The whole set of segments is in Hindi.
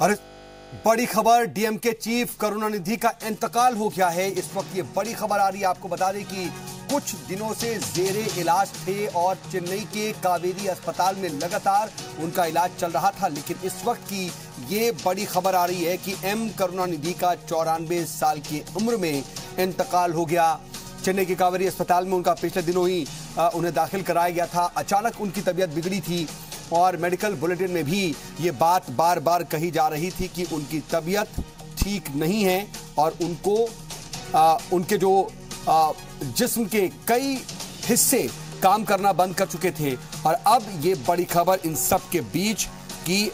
अरे बड़ी खबर, डीएमके चीफ करुणानिधि का इंतकाल हो गया है। इस वक्त ये बड़ी खबर आ रही है। आपको बता दें कि कुछ दिनों से जेरे इलाज थे और चेन्नई के कावेरी अस्पताल में लगातार उनका इलाज चल रहा था, लेकिन इस वक्त की ये बड़ी खबर आ रही है कि एम करुणानिधि का 94 साल की उम्र में इंतकाल हो गया। चेन्नई के कावेरी अस्पताल में उनका पिछले दिनों ही उन्हें दाखिल कराया गया था। अचानक उनकी तबीयत बिगड़ी थी और मेडिकल बुलेटिन में भी ये बात बार बार कही जा रही थी कि उनकी तबीयत ठीक नहीं है और उनको उनके जो जिस्म के कई हिस्से काम करना बंद कर चुके थे। और अब ये बड़ी खबर इन सब के बीच कि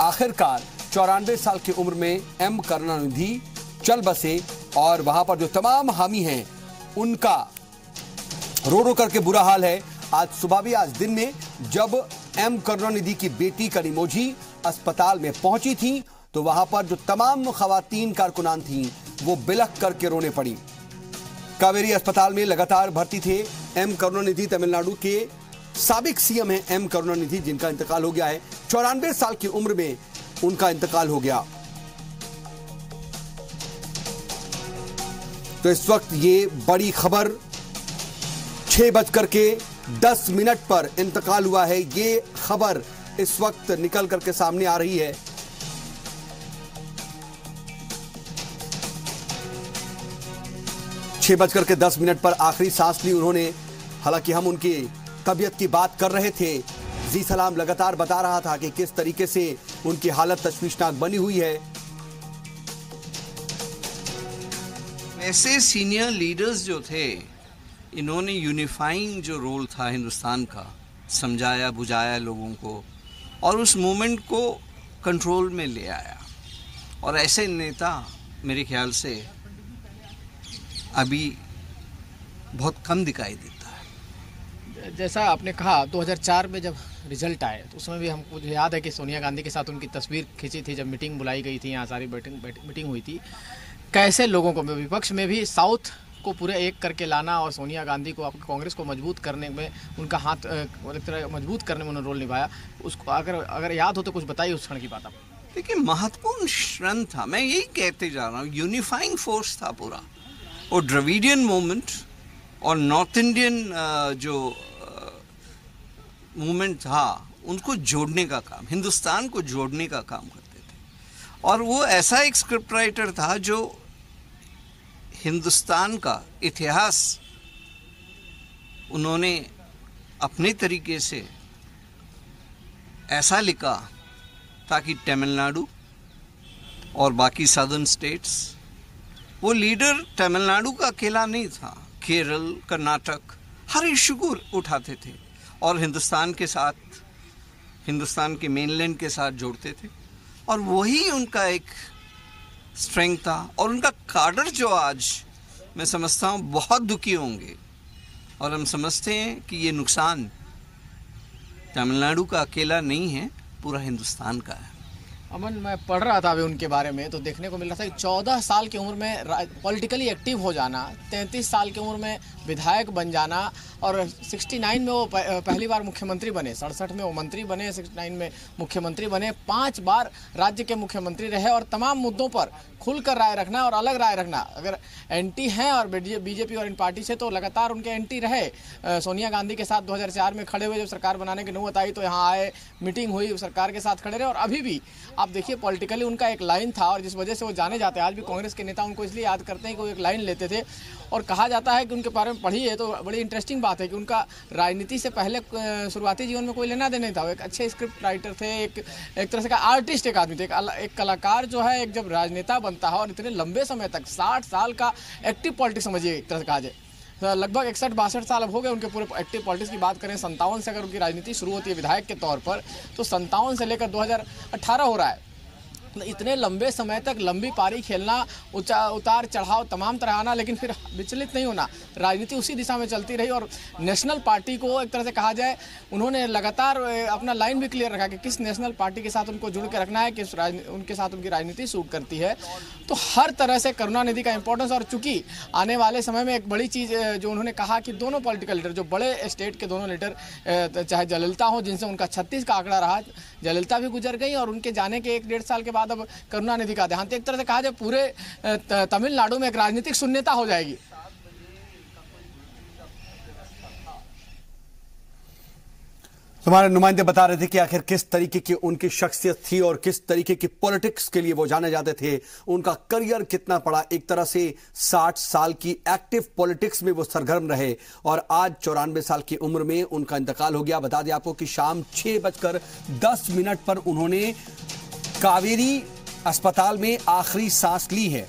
आखिरकार 94 साल की उम्र में एम करुणानिधि चल बसे और वहां पर जो तमाम हामी हैं उनका रो रो करके बुरा हाल है। आज सुबह भी, आज दिन में जब एम करुणानिधि की बेटी कनिमोझी अस्पताल में पहुंची थी तो वहां पर जो तमाम खवातीन कारकुनान थीं वो बिलख करके रोने पड़ी। कावेरी अस्पताल में लगातार भर्ती थे एम करुणानिधि। तमिलनाडु के साबिक सीएम हैं एम करुणानिधि, जिनका इंतकाल हो गया है। 94 साल की उम्र में उनका इंतकाल हो गया। तो इस वक्त ये बड़ी खबर 6:10 पर इंतकाल हुआ है। ये खबर इस वक्त निकल करके सामने आ रही है। छह बजकर के 10 मिनट पर आखिरी सांस ली उन्होंने। हालांकि हम उनकी तबीयत की बात कर रहे थे। जी सलाम लगातार बता रहा था कि किस तरीके से उनकी हालत तशवीशनाक बनी हुई है। ऐसे सीनियर लीडर्स जो थे, इन्होंने यूनिफाइंग जो रोल था हिंदुस्तान का, समझाया बुझाया लोगों को और उस मूवमेंट को कंट्रोल में ले आया। और ऐसे नेता मेरे ख्याल से अभी बहुत कम दिखाई देता है। जैसा आपने कहा 2004 में जब रिजल्ट आए तो उसमें भी हमको याद है कि सोनिया गांधी के साथ उनकी तस्वीर खींची थी जब मीटिंग बुलाई गई थी, यहाँ सारी मीटिंग हुई थी। कैसे लोगों को विपक्ष में भी साउथ को पूरे एक करके लाना और सोनिया गांधी को, आपकी कांग्रेस को मजबूत करने में उनका हाथ एक तरह मजबूत करने में उन्होंने रोल निभाया। उसको अगर याद हो तो कुछ बताइए उस क्षण की बात आप। देखिए, महत्वपूर्ण क्षण था, मैं यही कहते जा रहा हूँ, यूनिफाइंग फोर्स था पूरा। और द्रविडियन मूवमेंट और नॉर्थ इंडियन जो मूवमेंट था उनको जोड़ने का काम, हिंदुस्तान को जोड़ने का काम करते थे। और वो ऐसा एक स्क्रिप्ट राइटर था जो हिंदुस्तान का इतिहास उन्होंने अपने तरीके से ऐसा लिखा ताकि तमिलनाडु और बाकी सदर्न स्टेट्स, वो लीडर तमिलनाडु का अकेला नहीं था, केरल, कर्नाटक हर इशू को उठाते थे और हिंदुस्तान के साथ, हिंदुस्तान के मेनलैंड के साथ जोड़ते थे। और वही उनका एक स्ट्रेंथ था। और उनका काडर जो आज मैं समझता हूँ बहुत दुखी होंगे। और हम समझते हैं कि ये नुकसान तमिलनाडु का अकेला नहीं है, पूरा हिंदुस्तान का है। अमन, मैं पढ़ रहा था अभी उनके बारे में तो देखने को मिल रहा था कि 14 साल की उम्र में पॉलिटिकली एक्टिव हो जाना, 33 साल की उम्र में विधायक बन जाना और 69 में वो पहली बार मुख्यमंत्री बने, 67 में वो मंत्री बने, 69 में मुख्यमंत्री बने, 5 बार राज्य के मुख्यमंत्री रहे और तमाम मुद्दों पर खुलकर राय रखना और अलग राय रखना। अगर एंटी हैं और बीजेपी और इन पार्टी से तो लगातार उनके एंटी रहे। सोनिया गांधी के साथ 2004 में खड़े हुए, जब सरकार बनाने की नौबत आई तो यहाँ आए, मीटिंग हुई, सरकार के साथ खड़े रहे। और अभी भी आप देखिए पॉलिटिकली उनका एक लाइन था और जिस वजह से वो जाने जाते हैं। आज भी कांग्रेस के नेता उनको इसलिए याद करते हैं कि वो एक लाइन लेते थे। और कहा जाता है कि उनके बारे में पढ़ी है तो बड़ी इंटरेस्टिंग बात है कि उनका राजनीति से पहले शुरुआती जीवन में कोई लेना देना नहीं था। वो एक अच्छे स्क्रिप्ट राइटर थे, एक तरह से का आर्टिस्ट, एक आदमी थे, एक कलाकार जो है। एक जब राजनेता बनता है और इतने लंबे समय तक 60 साल का एक्टिव पॉलिटिक्स समझिए, एक तरह से कहा जाए तो लगभग 61-62 साल अब हो गए उनके पूरे एक्टिव पॉलिटिक्स की बात करें। 57 से अगर उनकी राजनीति शुरू होती है विधायक के तौर पर तो 57 से लेकर 2018 हो रहा है। इतने लंबे समय तक लंबी पारी खेलना, उतार चढ़ाव तमाम तरह आना, लेकिन फिर विचलित नहीं होना। राजनीति उसी दिशा में चलती रही और नेशनल पार्टी को एक तरह से कहा जाए उन्होंने लगातार अपना लाइन भी क्लियर रखा कि किस नेशनल पार्टी के साथ उनको जुड़ के रखना है, किस उनके साथ उनकी राजनीति सूट करती है। तो हर तरह से करुणानिधि का इंपॉर्टेंस। और चूंकि आने वाले समय में एक बड़ी चीज़ जो उन्होंने कहा कि दोनों पॉलिटिकल लीडर, जो बड़े स्टेट के दोनों लीडर चाहे जयललिता हो जिनसे उनका 36 का आंकड़ा रहा, जयललिता भी गुजर गई और उनके जाने के 1-1.5 साल के बाद अब करुणानिधि का देहांत। एक तरह से कहा जाए पूरे तमिलनाडु में एक राजनीतिक शून्यता हो जाएगी। हमारे नुमाइंदे बता रहे थे कि आखिर किस तरीके की उनकी शख्सियत थी और किस तरीके की पॉलिटिक्स के लिए वो जाने जाते थे, उनका करियर कितना पड़ा। एक तरह से 60 साल की एक्टिव पॉलिटिक्स में वो सरगर्म रहे और आज 94 साल की उम्र में उनका इंतकाल हो गया। बता दें आपको कि शाम 6:10 पर उन्होंने कावेरी अस्पताल में आखिरी सांस ली है।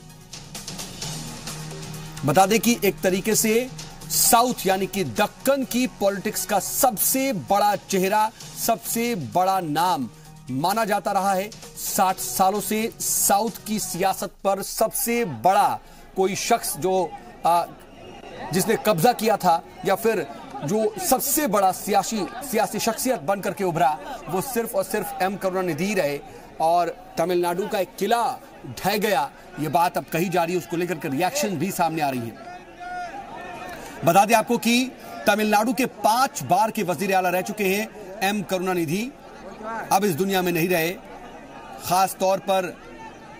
बता दें कि एक तरीके से साउथ यानी कि दक्कन की पॉलिटिक्स का सबसे बड़ा चेहरा, सबसे बड़ा नाम माना जाता रहा है। 60 सालों से साउथ की सियासत पर सबसे बड़ा कोई शख्स जो जिसने कब्जा किया था या फिर जो सबसे बड़ा सियासी शख्सियत बनकर के उभरा, वो सिर्फ और सिर्फ एम करुणानिधि रहे। और तमिलनाडु का एक किला ढह गया, ये बात अब कही जा रही है, उसको लेकर के रिएक्शन भी सामने आ रही है। बता दें आपको कि तमिलनाडु के 5 बार के वजीर आला रह चुके हैं एम करुणानिधि, अब इस दुनिया में नहीं रहे। खास तौर पर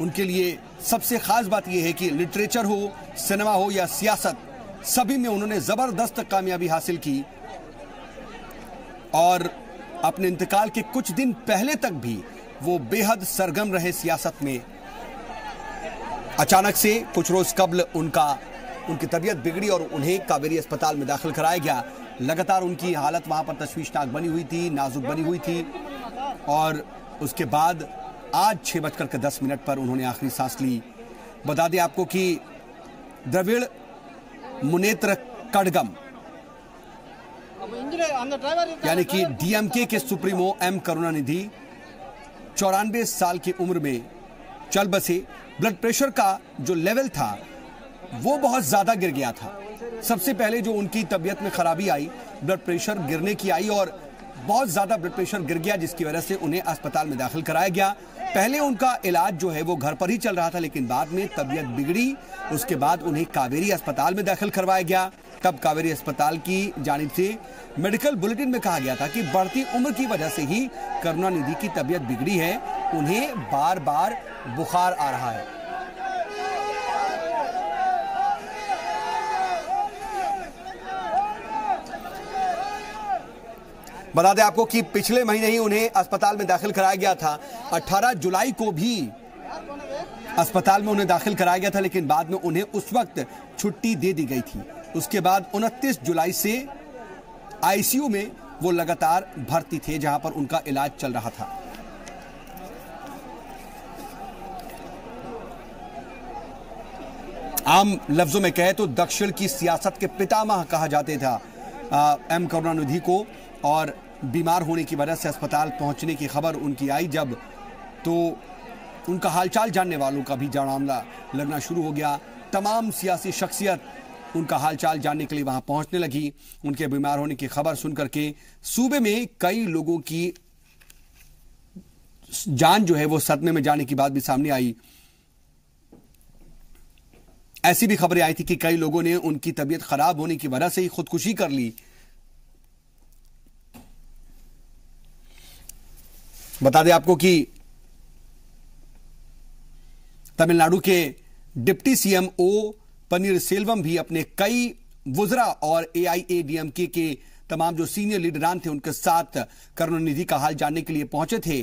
उनके लिए सबसे खास बात यह है कि लिटरेचर हो, सिनेमा हो या सियासत, सभी में उन्होंने जबरदस्त कामयाबी हासिल की। और अपने इंतकाल के कुछ दिन पहले तक भी वो बेहद सरगर्म रहे सियासत में। अचानक से कुछ रोज कबल उनकी तबीयत बिगड़ी और उन्हें कावेरी अस्पताल में दाखिल कराया गया। लगातार उनकी हालत वहां पर तशवीशनाक बनी हुई थी, नाजुक बनी हुई थी और उसके बाद आज 6:10 पर उन्होंने आखिरी सांस ली। बता दें आपको कि द्रविड़ मुनेत्र कड़गम यानी कि डीएमके के सुप्रीमो एम करुणानिधि 94 साल की उम्र में चल बसे। ब्लड प्रेशर का जो लेवल था वो बहुत ज्यादा गिर गया था। सबसे पहले जो उनकी तबीयत में खराबी आई, ब्लड प्रेशर गिरने की आई और बहुत ज्यादा ब्लड प्रेशर गिर गया, जिसकी वजह से उन्हें अस्पताल में दाखिल कराया गया। पहले उनका इलाज जो है वो घर पर ही चल रहा था, लेकिन बाद में तबीयत बिगड़ी, उसके बाद उन्हें कावेरी अस्पताल में दाखिल करवाया गया। तब कावेरी अस्पताल की जानिब से मेडिकल बुलेटिन में कहा गया था कि बढ़ती उम्र की वजह से ही करुणानिधि की तबीयत बिगड़ी है, उन्हें बार बार बुखार आ रहा है। बता दें आपको कि पिछले महीने ही उन्हें अस्पताल में दाखिल कराया गया था। 18 जुलाई को भी अस्पताल में उन्हें दाखिल कराया गया था, लेकिन बाद में उन्हें उस वक्त छुट्टी दे दी गई थी। उसके बाद 29 जुलाई से आईसीयू में वो लगातार भर्ती थे, जहां पर उनका इलाज चल रहा था। आम लफ्जों में कहे तो दक्षिण की सियासत के पितामह कहा जाते था एम करुणानिधि को, और बीमार होने की वजह से अस्पताल पहुंचने की खबर उनकी आई जब, तो उनका हालचाल जानने वालों का भी जमावड़ा लगना शुरू हो गया। तमाम सियासी शख्सियत उनका हालचाल जानने के लिए वहां पहुंचने लगी। उनके बीमार होने की खबर सुनकर के सूबे में कई लोगों की जान जो है वो सदमे में जाने की बात भी सामने आई। ऐसी भी खबरें आई थी कि कई लोगों ने उनकी तबीयत खराब होने की वजह से ही खुदकुशी कर ली। बता दें आपको कि तमिलनाडु के डिप्टी सीएम ओ पनीरसेल्वम भी अपने कई वुज़रा और एआईएडीएमके के तमाम जो सीनियर लीडरान थे उनके साथ करुणानिधि का हाल जानने के लिए पहुंचे थे।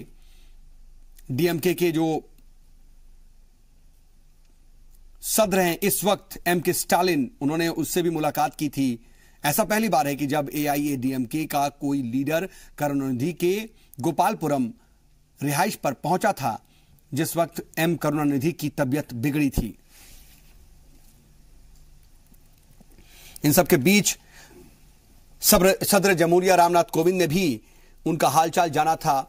डीएमके के जो सदर हैं इस वक्त एमके स्टालिन, उन्होंने उससे भी मुलाकात की थी। ऐसा पहली बार है कि जब एआईएडीएमके का कोई लीडर करुणानिधि के गोपालपुरम रिहाइश पर पहुंचा था, जिस वक्त एम करुणानिधि की तबीयत बिगड़ी थी। इन सब के बीच सदर जमहूरिया रामनाथ कोविंद ने भी उनका हालचाल जाना था।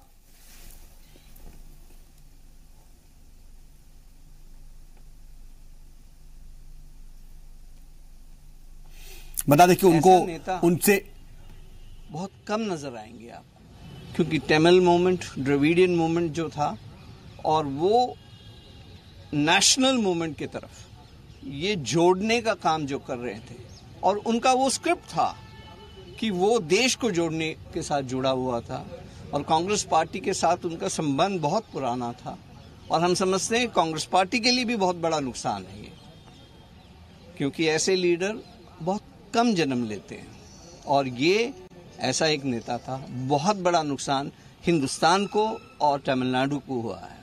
बता दें कि उनको उनसे बहुत कम नजर आएंगे आप, क्योंकि तमिल मूवमेंट, द्रविडियन मूवमेंट जो था और वो नेशनल मूवमेंट की तरफ ये जोड़ने का काम जो कर रहे थे, और उनका वो स्क्रिप्ट था कि वो देश को जोड़ने के साथ जुड़ा हुआ था, और कांग्रेस पार्टी के साथ उनका संबंध बहुत पुराना था और हम समझते हैं कांग्रेस पार्टी के लिए भी बहुत बड़ा नुकसान है ये, क्योंकि ऐसे लीडर बहुत कम जन्म लेते हैं और ये ऐसा एक नेता था। बहुत बड़ा नुकसान हिंदुस्तान को और तमिलनाडु को हुआ है।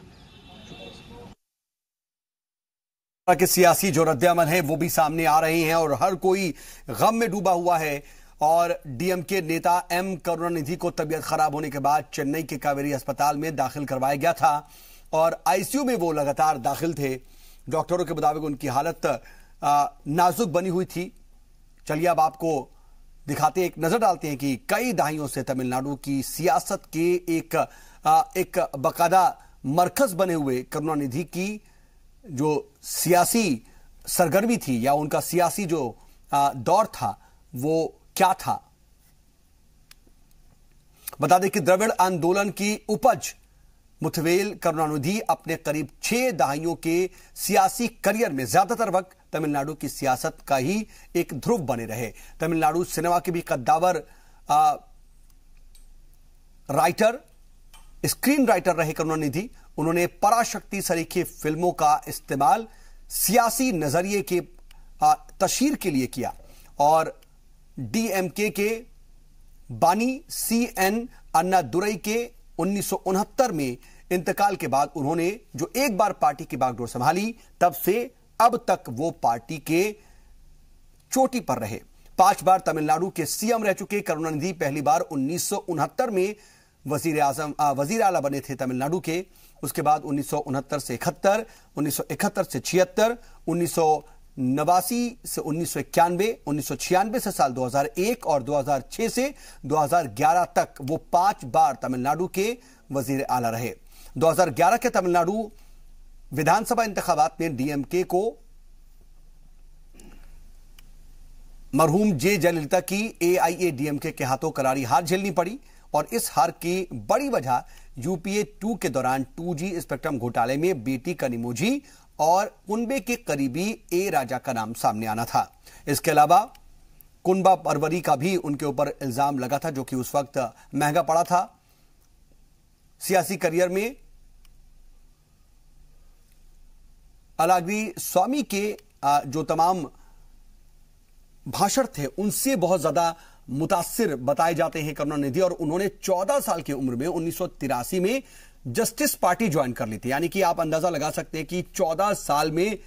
के सियासी जो रद्द-ए-अमल है वो भी सामने आ रहे हैं और हर कोई गम में डूबा हुआ है। और डीएमके नेता एम करुणानिधि को तबीयत खराब होने के बाद चेन्नई के कावेरी अस्पताल में दाखिल करवाया गया था और आईसीयू में वो लगातार दाखिल थे। डॉक्टरों के मुताबिक उनकी हालत नाजुक बनी हुई थी। चलिए अब आपको दिखाते, एक नजर डालते हैं कि कई दहाइयों से तमिलनाडु की सियासत के एक बाकायदा मरकज बने हुए करुणानिधि की जो सियासी सरगर्मी थी या उनका सियासी जो दौर था वो क्या था। बता दें कि द्रविड़ आंदोलन की उपज मुथवेल करुणानिधि अपने करीब 6 दहाइयों के सियासी करियर में ज्यादातर वक्त तमिलनाडु की सियासत का ही एक ध्रुव बने रहे। तमिलनाडु सिनेमा के भी कद्दावर राइटर, स्क्रीन राइटर रहे करुणानिधि। उन्होंने पराशक्ति सरीखे फिल्मों का इस्तेमाल सियासी नजरिए के तशहीर के लिए किया और डीएमके के बानी सीएन अन्नादुरई के 1969 में इंतकाल के बाद उन्होंने जो एक बार पार्टी की बागडोर संभाली, तब से अब तक वो पार्टी के चोटी पर रहे। 5 बार तमिलनाडु के सीएम रह चुके करुणानिधि पहली बार 1969 में वजीर आला बने थे तमिलनाडु के। उसके बाद 1969 से 71, 1971 से 76, 1989 से 1991, 1996 से साल 2001 और 2006 से 2011 तक वो 5 बार तमिलनाडु के वजीर आला रहे। 2011 के तमिलनाडु विधानसभा इंतखाबात में डीएमके को मरहूम जे जयललिता की एआईएडीएमके के हाथों करारी हार झेलनी पड़ी और इस हार की बड़ी वजह यूपीए 2 के दौरान 2G स्पेक्ट्रम घोटाले में बेटी कनिमोझी और कुनबे के करीबी ए राजा का नाम सामने आना था। इसके अलावा कुनबा परवरी का भी उनके ऊपर इल्जाम लगा था, जो कि उस वक्त महंगा पड़ा था। सियासी करियर में अलागिरी स्वामी के जो तमाम भाषण थे उनसे बहुत ज्यादा मुतासिर बताए जाते हैं करुणानिधि और उन्होंने 14 साल की उम्र में 1983 में जस्टिस पार्टी ज्वाइन कर ली थी। यानी कि आप अंदाजा लगा सकते हैं कि 14 साल में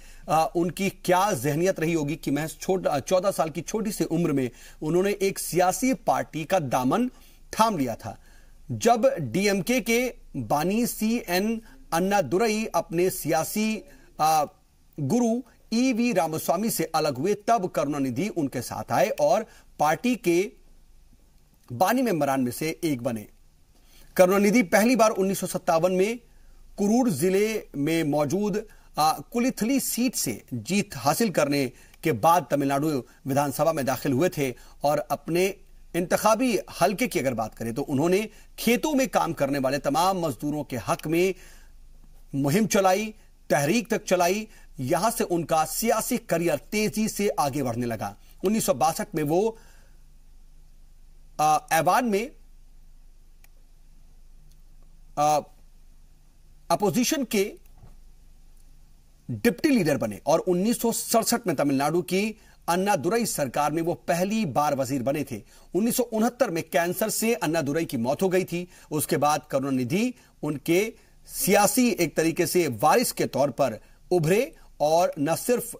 उनकी क्या जहनियत रही होगी कि महज 14 साल की छोटी सी उम्र में उन्होंने एक सियासी पार्टी का दामन थाम लिया था। जब डीएमके के बानी सीएन अन्नादुरई अपने सियासी गुरु ईवी रामस्वामी से अलग हुए, तब करुणानिधि उनके साथ आए और पार्टी के बानी मेंबरान में से एक बने। करुणानिधि पहली बार 1957 में कुरूर जिले में मौजूद कुलिथली सीट से जीत हासिल करने के बाद तमिलनाडु विधानसभा में दाखिल हुए थे और अपने इंतखाबी हलके की अगर बात करें तो उन्होंने खेतों में काम करने वाले तमाम मजदूरों के हक में मुहिम चलाई, तहरीक तक चलाई। यहां से उनका सियासी करियर तेजी से आगे बढ़ने लगा। 1962 में वो ऐवान में अपोजिशन के डिप्टी लीडर बने और 1967 में तमिलनाडु की अन्नादुरई सरकार में वो पहली बार वजीर बने थे। 1969 में कैंसर से अन्नादुरई की मौत हो गई थी। उसके बाद करुणानिधि उनके सियासी एक तरीके से वारिस के तौर पर उभरे और न सिर्फ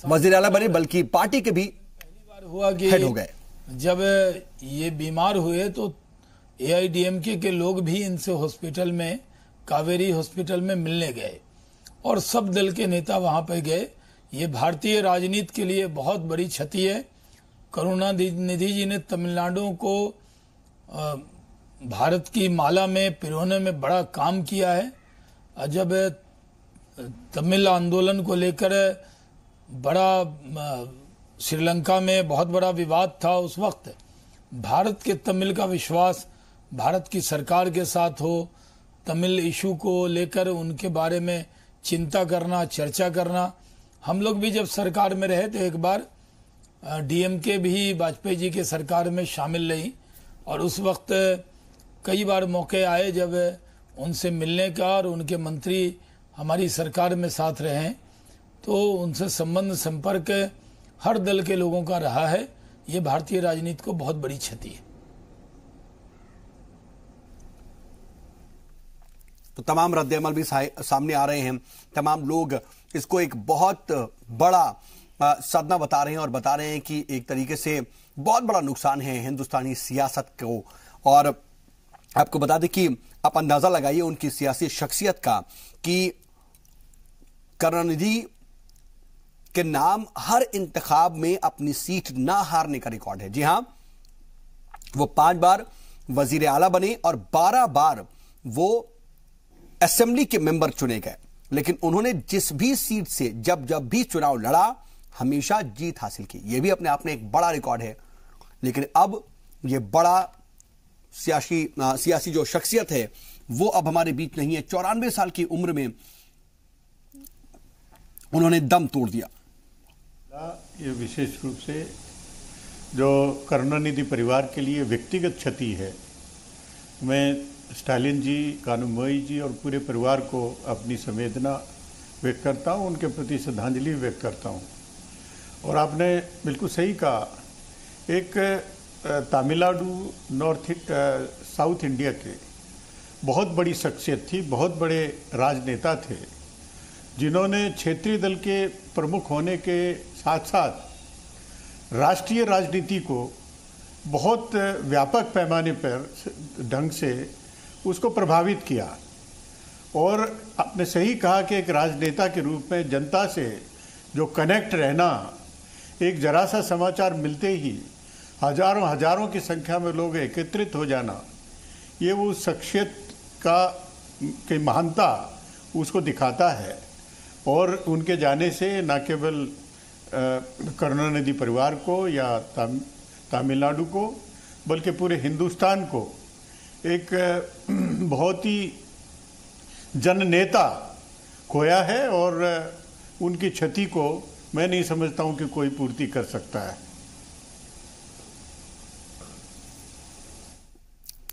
वजीर आला बने बल्कि पार्टी के भी पहली बार हुआ कि हेड हो गए। जब ये बीमार हुए तो एआईडीएमके के लोग भी इनसे हॉस्पिटल में, कावेरी हॉस्पिटल में मिलने गए और सब दल के नेता वहां पर गए। ये भारतीय राजनीति के लिए बहुत बड़ी क्षति है। करुणानिधि जी ने तमिलनाडु को भारत की माला में पिरोने में बड़ा काम किया है। जब तमिल आंदोलन को लेकर बड़ा श्रीलंका में बहुत बड़ा विवाद था, उस वक्त भारत के तमिल का विश्वास भारत की सरकार के साथ हो, तमिल इशू को लेकर उनके बारे में चिंता करना, चर्चा करना। हम लोग भी जब सरकार में रहे तो एक बार डीएमके भी वाजपेयी जी के सरकार में शामिल रही और उस वक्त कई बार मौके आए जब उनसे मिलने का और उनके मंत्री हमारी सरकार में साथ रहे, तो उनसे संबंध संपर्क हर दल के लोगों का रहा है। ये भारतीय राजनीति को बहुत बड़ी क्षति है। तो तमाम रद्द-ए-अमल भी सामने आ रहे हैं। तमाम लोग इसको एक बहुत बड़ा सदमा बता रहे हैं और बता रहे हैं कि एक तरीके से बहुत बड़ा नुकसान है हिंदुस्तानी सियासत को। और आपको बता दें कि आप अंदाजा लगाइए उनकी सियासी शख्सियत का कि करुणानिधि के नाम हर इंतखाब में अपनी सीट ना हारने का रिकॉर्ड है। जी हां, वो 5 बार वजीर आला बने और 12 बार वो असेंबली के मेंबर चुने गए, लेकिन उन्होंने जिस भी सीट से जब भी चुनाव लड़ा हमेशा जीत हासिल की। यह भी अपने आप में एक बड़ा रिकॉर्ड है। लेकिन अब यह बड़ा सियासी जो शख्सियत है वो अब हमारे बीच नहीं है। 94 साल की उम्र में उन्होंने दम तोड़ दिया। ये विशेष रूप से जो करुणानिधि परिवार के लिए व्यक्तिगत क्षति है, मैं स्टालिन जी, कानूमोई जी और पूरे परिवार को अपनी संवेदना व्यक्त करता हूँ, उनके प्रति श्रद्धांजलि व्यक्त करता हूँ। और आपने बिल्कुल सही कहा, एक तमिलनाडु साउथ इंडिया के बहुत बड़ी शख्सियत थी, बहुत बड़े राजनेता थे, जिन्होंने क्षेत्रीय दल के प्रमुख होने के साथ साथ राष्ट्रीय राजनीति को बहुत व्यापक पैमाने पर ढंग से उसको प्रभावित किया। और आपने सही कहा कि एक राजनेता के रूप में जनता से जो कनेक्ट रहना, एक जरा सा समाचार मिलते ही हजारों की संख्या में लोग एकत्रित हो जाना, ये वो शख्सियत की महानता उसको दिखाता है। और उनके जाने से न केवल करुणानिधि परिवार को या तमिलनाडु को बल्कि पूरे हिंदुस्तान को एक बहुत ही जननेता खोया है। और उनकी क्षति को मैं नहीं समझता हूं कि कोई पूर्ति कर सकता है।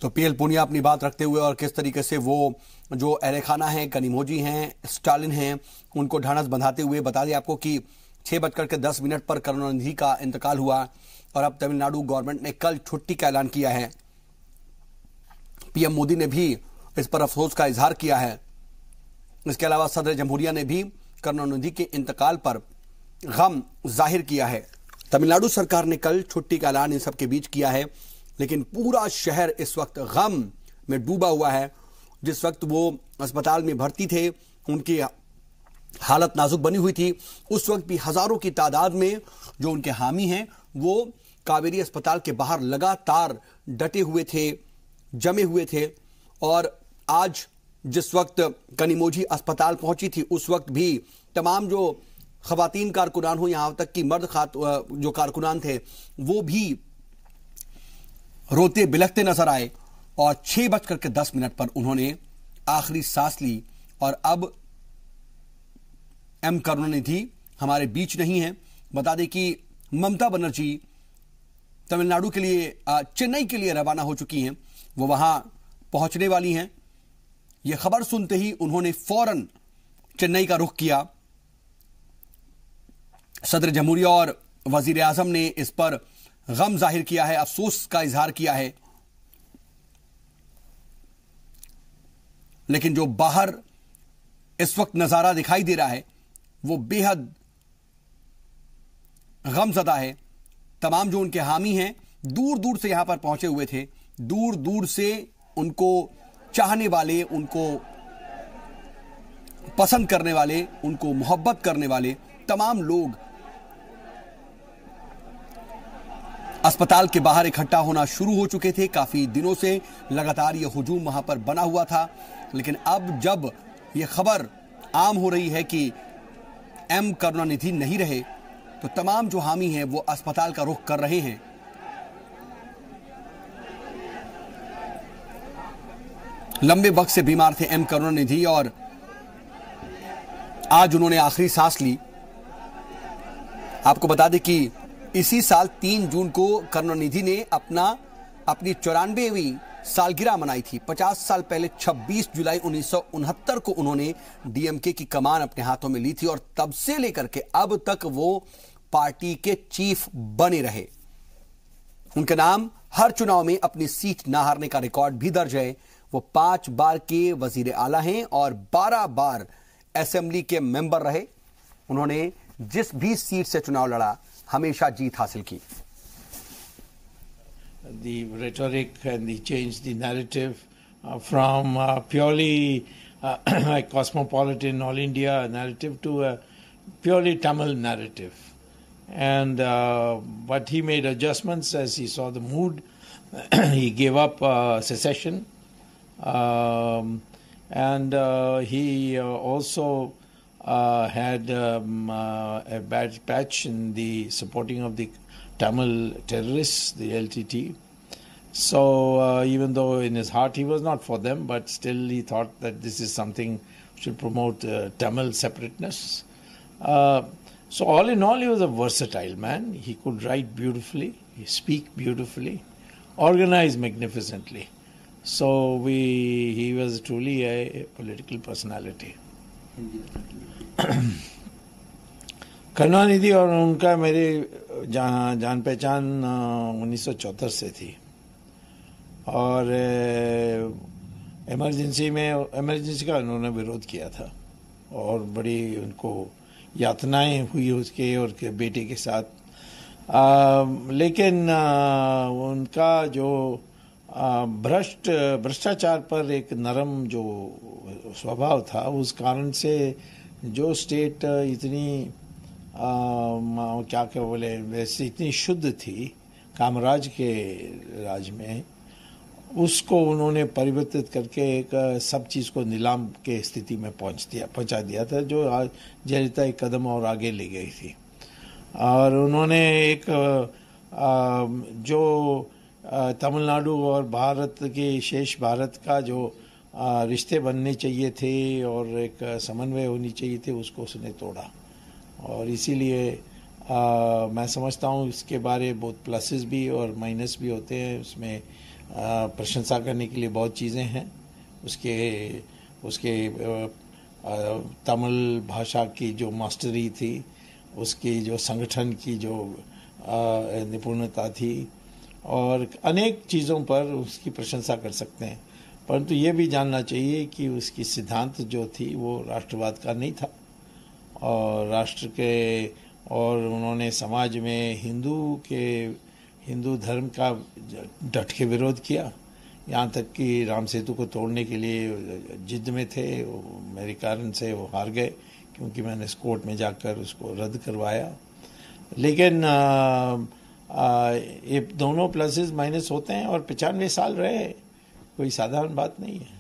तो पीएल पूनिया अपनी बात रखते हुए और किस तरीके से वो जो अरेखाना है, कनिमोझी हैं, स्टालिन हैं, उनको ढांढस बंधाते हुए बता दें आपको कि 6:10 पर करुणानिधि का इंतकाल हुआ और अब तमिलनाडु गवर्नमेंट ने कल छुट्टी का ऐलान किया है। पीएम मोदी ने भी इस पर अफसोस का इजहार किया है। इसके अलावा सदर जमहूरिया ने भी करुणानिधि के इंतकाल पर गम जाहिर किया है। तमिलनाडु सरकार ने कल छुट्टी का ऐलान इन सबके बीच किया है, लेकिन पूरा शहर इस वक्त गम में डूबा हुआ है। जिस वक्त वो अस्पताल में भर्ती थे, उनकी हालत नाजुक बनी हुई थी, उस वक्त भी हजारों की तादाद में जो उनके हामी हैं वो कावेरी अस्पताल के बाहर लगातार डटे हुए थे, जमे हुए थे। और आज जिस वक्त कनिमोझी अस्पताल पहुंची थी, उस वक्त भी तमाम जो खवातीन कारकुनान हो, यहां तक कि मर्द जो कारकुनान थे वो भी रोते बिलखते नजर आए। और 6:10 पर उन्होंने आखिरी सांस ली। और अब एम करुणानिधि हमारे बीच नहीं है। बता दें कि ममता बनर्जी तमिलनाडु के लिए, चेन्नई के लिए रवाना हो चुकी हैं। वो वहां पहुंचने वाली हैं। यह खबर सुनते ही उन्होंने फौरन चेन्नई का रुख किया। सदर जमहूरिया और वजीर आजम ने इस पर गम जाहिर किया है, अफसोस का इजहार किया है। लेकिन जो बाहर इस वक्त नजारा दिखाई दे रहा है वो बेहद गमज़दा है। तमाम जो उनके हामी हैं दूर दूर से यहां पर पहुंचे हुए थे, दूर दूर से उनको चाहने वाले, उनको पसंद करने वाले, उनको मोहब्बत करने वाले तमाम लोग अस्पताल के बाहर इकट्ठा होना शुरू हो चुके थे। काफी दिनों से लगातार यह हुजूम वहां पर बना हुआ था। लेकिन अब जब यह खबर आम हो रही है कि एम करुणानिधि नहीं रहे, तो तमाम जो हामी हैं वो अस्पताल का रुख कर रहे हैं। लंबे वक्त से बीमार थे एम करुणानिधि और आज उन्होंने आखिरी सांस ली। आपको बता दें कि इसी साल 3 जून को करुणानिधि ने अपना अपनी 94वीं सालगिरह मनाई थी। 50 साल पहले 26 जुलाई 1969 को उन्होंने डीएमके की कमान अपने हाथों में ली थी और तब से लेकर के अब तक वो पार्टी के चीफ बने रहे। उनके नाम हर चुनाव में अपनी सीट ना हारने का रिकॉर्ड भी दर्ज है। वो 5 बार के वजीर आला हैं और 12 बार असेंबली के मेंबर रहे। उन्होंने जिस भी सीट से चुनाव लड़ा हमेशा जीत हासिल की। The rhetoric and the change the narrative from purely cosmopolitan all India narrative to a purely Tamil narrative. And but he made adjustments as he saw the mood. He gave up secession, and he also had a bad patch in the supporting of the Tamil terrorists, the LTT. So even though in his heart he was not for them, but still he thought that this is something should promote Tamil separateness. So all in all, he was a versatile man. He could write beautifully, he speak beautifully, organize magnificently. So he was truly a political personality. Karunanidhi और उनका मेरे जान पहचान 1974 से थी और इमरजेंसी का उन्होंने विरोध किया था और बड़ी उनको यातनाएं हुई उसके और के बेटे के साथ। लेकिन उनका जो भ्रष्टाचार पर एक नरम जो स्वभाव था, उस कारण से जो स्टेट इतनी क्या बोले वैसे इतनी शुद्ध थी कामराज के राज में, उसको उन्होंने परिवर्तित करके एक सब चीज़ को नीलाम के स्थिति में पहुंचा दिया था, जो आज जयललिता एक कदम और आगे ले गई थी। और उन्होंने एक जो तमिलनाडु और भारत के शेष भारत का जो रिश्ते बनने चाहिए थे और एक समन्वय होनी चाहिए थे, उसको उसने तोड़ा। और इसीलिए मैं समझता हूँ इसके बारे बहुत प्लसेस भी और माइनस भी होते हैं। उसमें प्रशंसा करने के लिए बहुत चीज़ें हैं। उसके तमिल भाषा की जो मास्टरी थी, उसकी जो संगठन की जो निपुणता थी, और अनेक चीज़ों पर उसकी प्रशंसा कर सकते हैं। परंतु ये भी जानना चाहिए कि उसकी सिद्धांत जो थी वो राष्ट्रवाद का नहीं था और राष्ट्र के, और उन्होंने समाज में हिंदू धर्म का डट के विरोध किया, यहाँ तक कि राम सेतु को तोड़ने के लिए जिद में थे। मेरे कारण से वो हार गए क्योंकि मैंने कोर्ट में जाकर उसको रद्द करवाया। लेकिन ये दोनों प्लसेस माइनस होते हैं और 95 साल रहे, कोई साधारण बात नहीं है।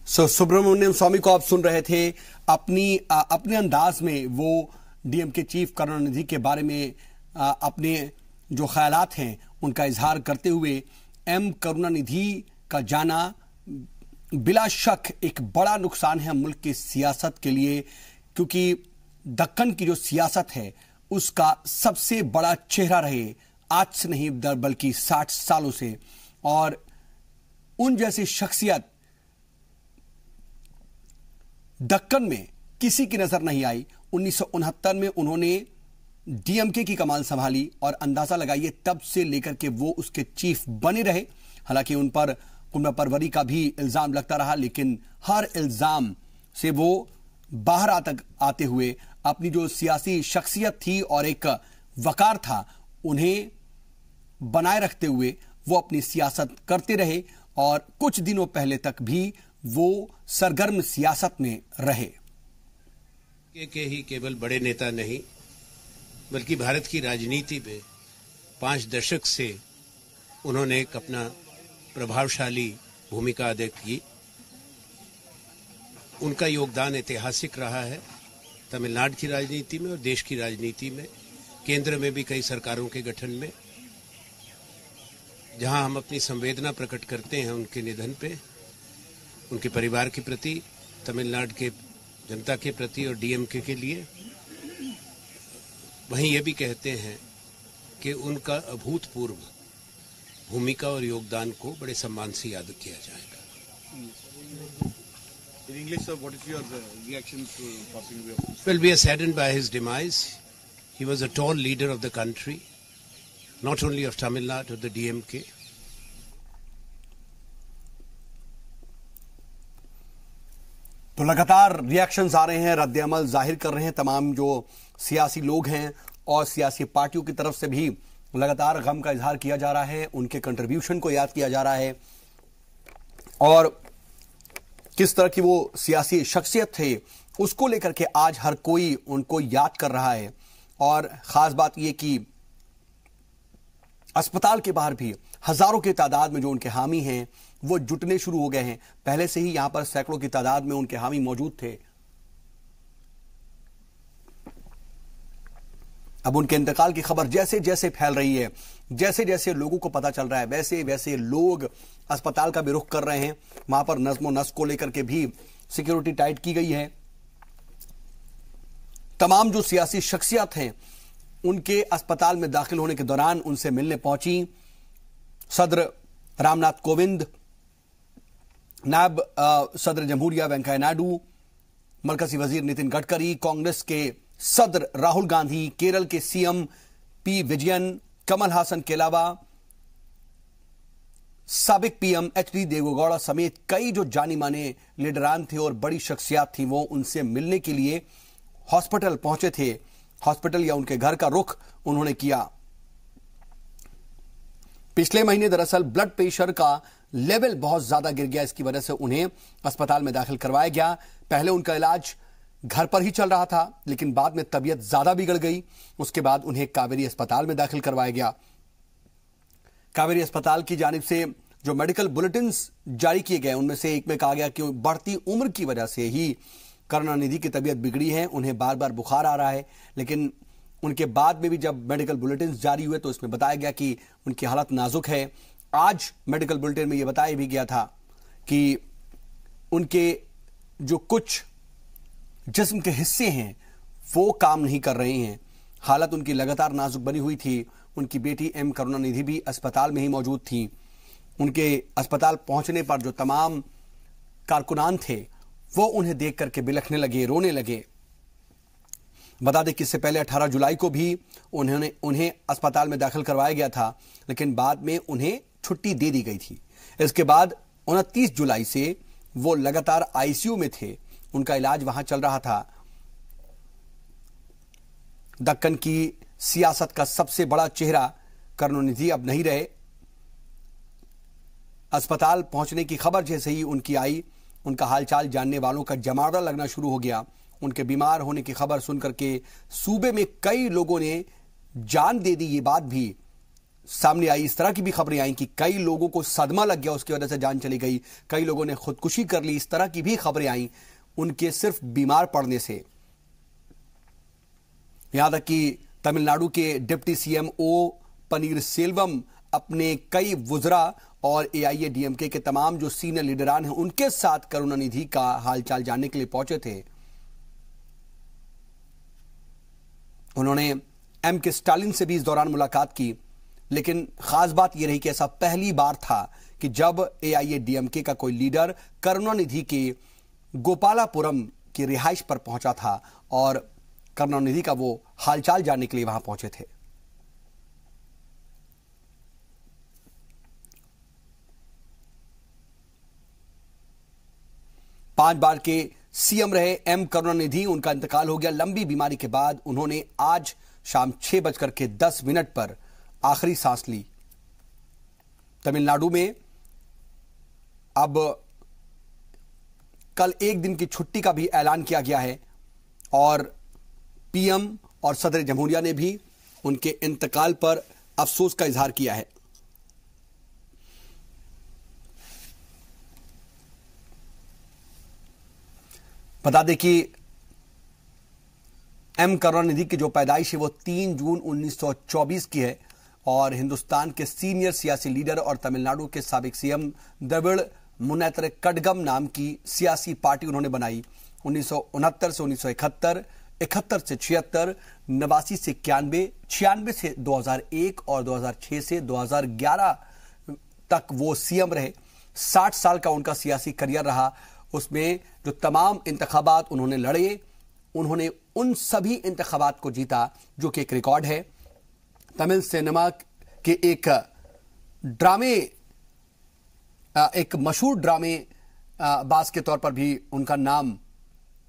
सुब्रमण्यम स्वामी को आप सुन रहे थे। अपने अंदाज में वो डीएमके चीफ करुणानिधि के बारे में अपने जो ख्यालात हैं उनका इजहार करते हुए, एम करुणानिधि का जाना बिला शक एक बड़ा नुकसान है मुल्क की सियासत के लिए, क्योंकि दक्कन की जो सियासत है उसका सबसे बड़ा चेहरा रहे, आज से नहीं बल्कि 60 सालों से। और उन जैसी शख्सियत दक्कन में किसी की नजर नहीं आई। 1969 में उन्होंने डीएमके की कमान संभाली और अंदाजा लगाइए तब से लेकर के वो उसके चीफ बने रहे। हालांकि उन पर गुंडा परवरी का भी इल्जाम लगता रहा, लेकिन हर इल्जाम से वो बाहर आते हुए अपनी जो सियासी शख्सियत थी और एक वकार था, उन्हें बनाए रखते हुए वो अपनी सियासत करते रहे और कुछ दिनों पहले तक भी वो सरगर्म सियासत में रहे। के ही केवल बड़े नेता नहीं, बल्कि भारत की राजनीति में 5 दशक से उन्होंने एक अपना प्रभावशाली भूमिका अदा की। उनका योगदान ऐतिहासिक रहा है तमिलनाडु की राजनीति में और देश की राजनीति में, केंद्र में भी कई सरकारों के गठन में। जहां हम अपनी संवेदना प्रकट करते हैं उनके निधन पे, उनके परिवार के प्रति, तमिलनाडु के जनता के प्रति और डीएमके के लिए। वहीं ये भी कहते हैं कि उनका अभूतपूर्व भूमिका और योगदान को बड़े सम्मान से याद किया जाएगा। In English, sir, what is your reaction to passing away of? Well, we are saddened by his demise. He was a tall leader of the country, not only of Tamil Nadu, the DMK. तो लगातार रिएक्शंस आ रहे हैं, रद्द अमल जाहिर कर रहे हैं तमाम जो सियासी लोग हैं और सियासी पार्टियों की तरफ से भी लगातार गम का इजहार किया जा रहा है, उनके कंट्रीब्यूशन को याद किया जा रहा है और किस तरह की वो सियासी शख्सियत थे उसको लेकर के आज हर कोई उनको याद कर रहा है। और खास बात यह कि अस्पताल के बाहर भी हजारों की तादाद में जो उनके हामी हैं वो जुटने शुरू हो गए हैं। पहले से ही यहां पर सैकड़ों की तादाद में उनके हामी मौजूद थे। अब उनके इंतकाल की खबर जैसे जैसे फैल रही है, जैसे जैसे लोगों को पता चल रहा है, वैसे वैसे लोग अस्पताल का भी रुख कर रहे हैं। वहां पर नज्म नस्क को लेकर के भी सिक्योरिटी टाइट की गई है। तमाम जो सियासी शख्सियत हैं उनके अस्पताल में दाखिल होने के दौरान उनसे मिलने पहुंची सदर रामनाथ कोविंद, नायब सदर जमहूरिया वेंकैया नायडू, मरकजी वजीर नितिन गडकरी, कांग्रेस के सदर राहुल गांधी, केरल के सीएम पी विजयन, कमल हासन के अलावा साबिक पीएम एचडी देवेगौड़ा समेत कई जो जानी माने लीडरान थे और बड़ी शख्सियत थी वो उनसे मिलने के लिए हॉस्पिटल पहुंचे थे। हॉस्पिटल या उनके घर का रुख उन्होंने किया। पिछले महीने दरअसल ब्लड प्रेशर का लेवल बहुत ज्यादा गिर गया, इसकी वजह से उन्हें अस्पताल में दाखिल करवाया गया। पहले उनका इलाज घर पर ही चल रहा था लेकिन बाद में तबीयत ज्यादा बिगड़ गई। उसके बाद उन्हें कावेरी अस्पताल में दाखिल करवाया गया। कावेरी अस्पताल की जानिब से जो मेडिकल बुलेटिन्स जारी किए गए उनमें से एक में कहा गया कि बढ़ती उम्र की वजह से ही करुणानिधि की तबीयत बिगड़ी है, उन्हें बार बार बुखार आ रहा है। लेकिन उनके बाद में भी जब मेडिकल बुलेटिन्स जारी हुए तो इसमें बताया गया कि उनकी हालत नाजुक है। आज मेडिकल बुलेटिन में यह बताया भी गया था कि उनके जो कुछ जिस्म के हिस्से हैं वो काम नहीं कर रहे हैं। हालत उनकी लगातार नाजुक बनी हुई थी। उनकी बेटी एम करुणानिधि भी अस्पताल में ही मौजूद थी। उनके अस्पताल पहुंचने पर जो तमाम कारकुनान थे वो उन्हें देख करके बिलखने लगे, रोने लगे। बता दें कि इससे पहले 18 जुलाई को भी उन्हें अस्पताल में दाखिल करवाया गया था लेकिन बाद में उन्हें छुट्टी दे दी गई थी। इसके बाद 29 जुलाई से वो लगातार आईसीयू में थे, उनका इलाज वहां चल रहा था। दक्कन की सियासत का सबसे बड़ा चेहरा करुणानिधि अब नहीं रहे। अस्पताल पहुंचने की खबर जैसे ही उनकी आई, उनका हालचाल जानने वालों का जमावड़ा लगना शुरू हो गया। उनके बीमार होने की खबर सुनकर के सूबे में कई लोगों ने जान दे दी। ये बात भी सामने आई। इस तरह की भी खबरें आई कि कई लोगों को सदमा लग गया, उसकी वजह से जान चली गई। कई लोगों ने खुदकुशी कर ली। इस तरह की भी खबरें आई उनके सिर्फ बीमार पड़ने से। यहां तक कि तमिलनाडु के डिप्टी सीएम ओ पनीर सेल्वम अपने कई वुजरा और एआईएडीएमके के तमाम जो सीनियर लीडरान हैं उनके साथ करुणानिधि का हालचाल जानने के लिए पहुंचे थे। उन्होंने एम के स्टालिन से भी इस दौरान मुलाकात की। लेकिन खास बात यह रही कि ऐसा पहली बार था कि जब एआईएडीएमके का कोई लीडर करुणानिधि के गोपालापुरम की रिहाइश पर पहुंचा था और करुणानिधि का वो हालचाल जानने के लिए वहां पहुंचे थे। पांच बार के सीएम रहे एम करुणानिधि, उनका इंतकाल हो गया लंबी बीमारी के बाद। उन्होंने आज शाम 6:10 पर आखिरी सांस ली। तमिलनाडु में अब कल एक दिन की छुट्टी का भी ऐलान किया गया है और पीएम और सदर जमहूरिया ने भी उनके इंतकाल पर अफसोस का इजहार किया है। बता दें कि एम करुणानिधि की जो पैदाइश है वो 3 जून 1924 की है और हिंदुस्तान के सीनियर सियासी लीडर और तमिलनाडु के साबिक सीएम द्रविड़ मुन्नेत्र कड़गम नाम की सियासी पार्टी उन्होंने बनाई 1969 से 1971, 71 से 76, 89 से 91, 96 से 2001 और 2006 से 2011 तक वो सीएम रहे। 60 साल का उनका सियासी करियर रहा। उसमें जो तमाम इंतखाबात उन्होंने लड़े, उन्होंने उन सभी इंतखाबात को जीता, जो कि एक रिकॉर्ड है। तमिल सिनेमा के एक मशहूर ड्रामे बाज के तौर पर भी उनका नाम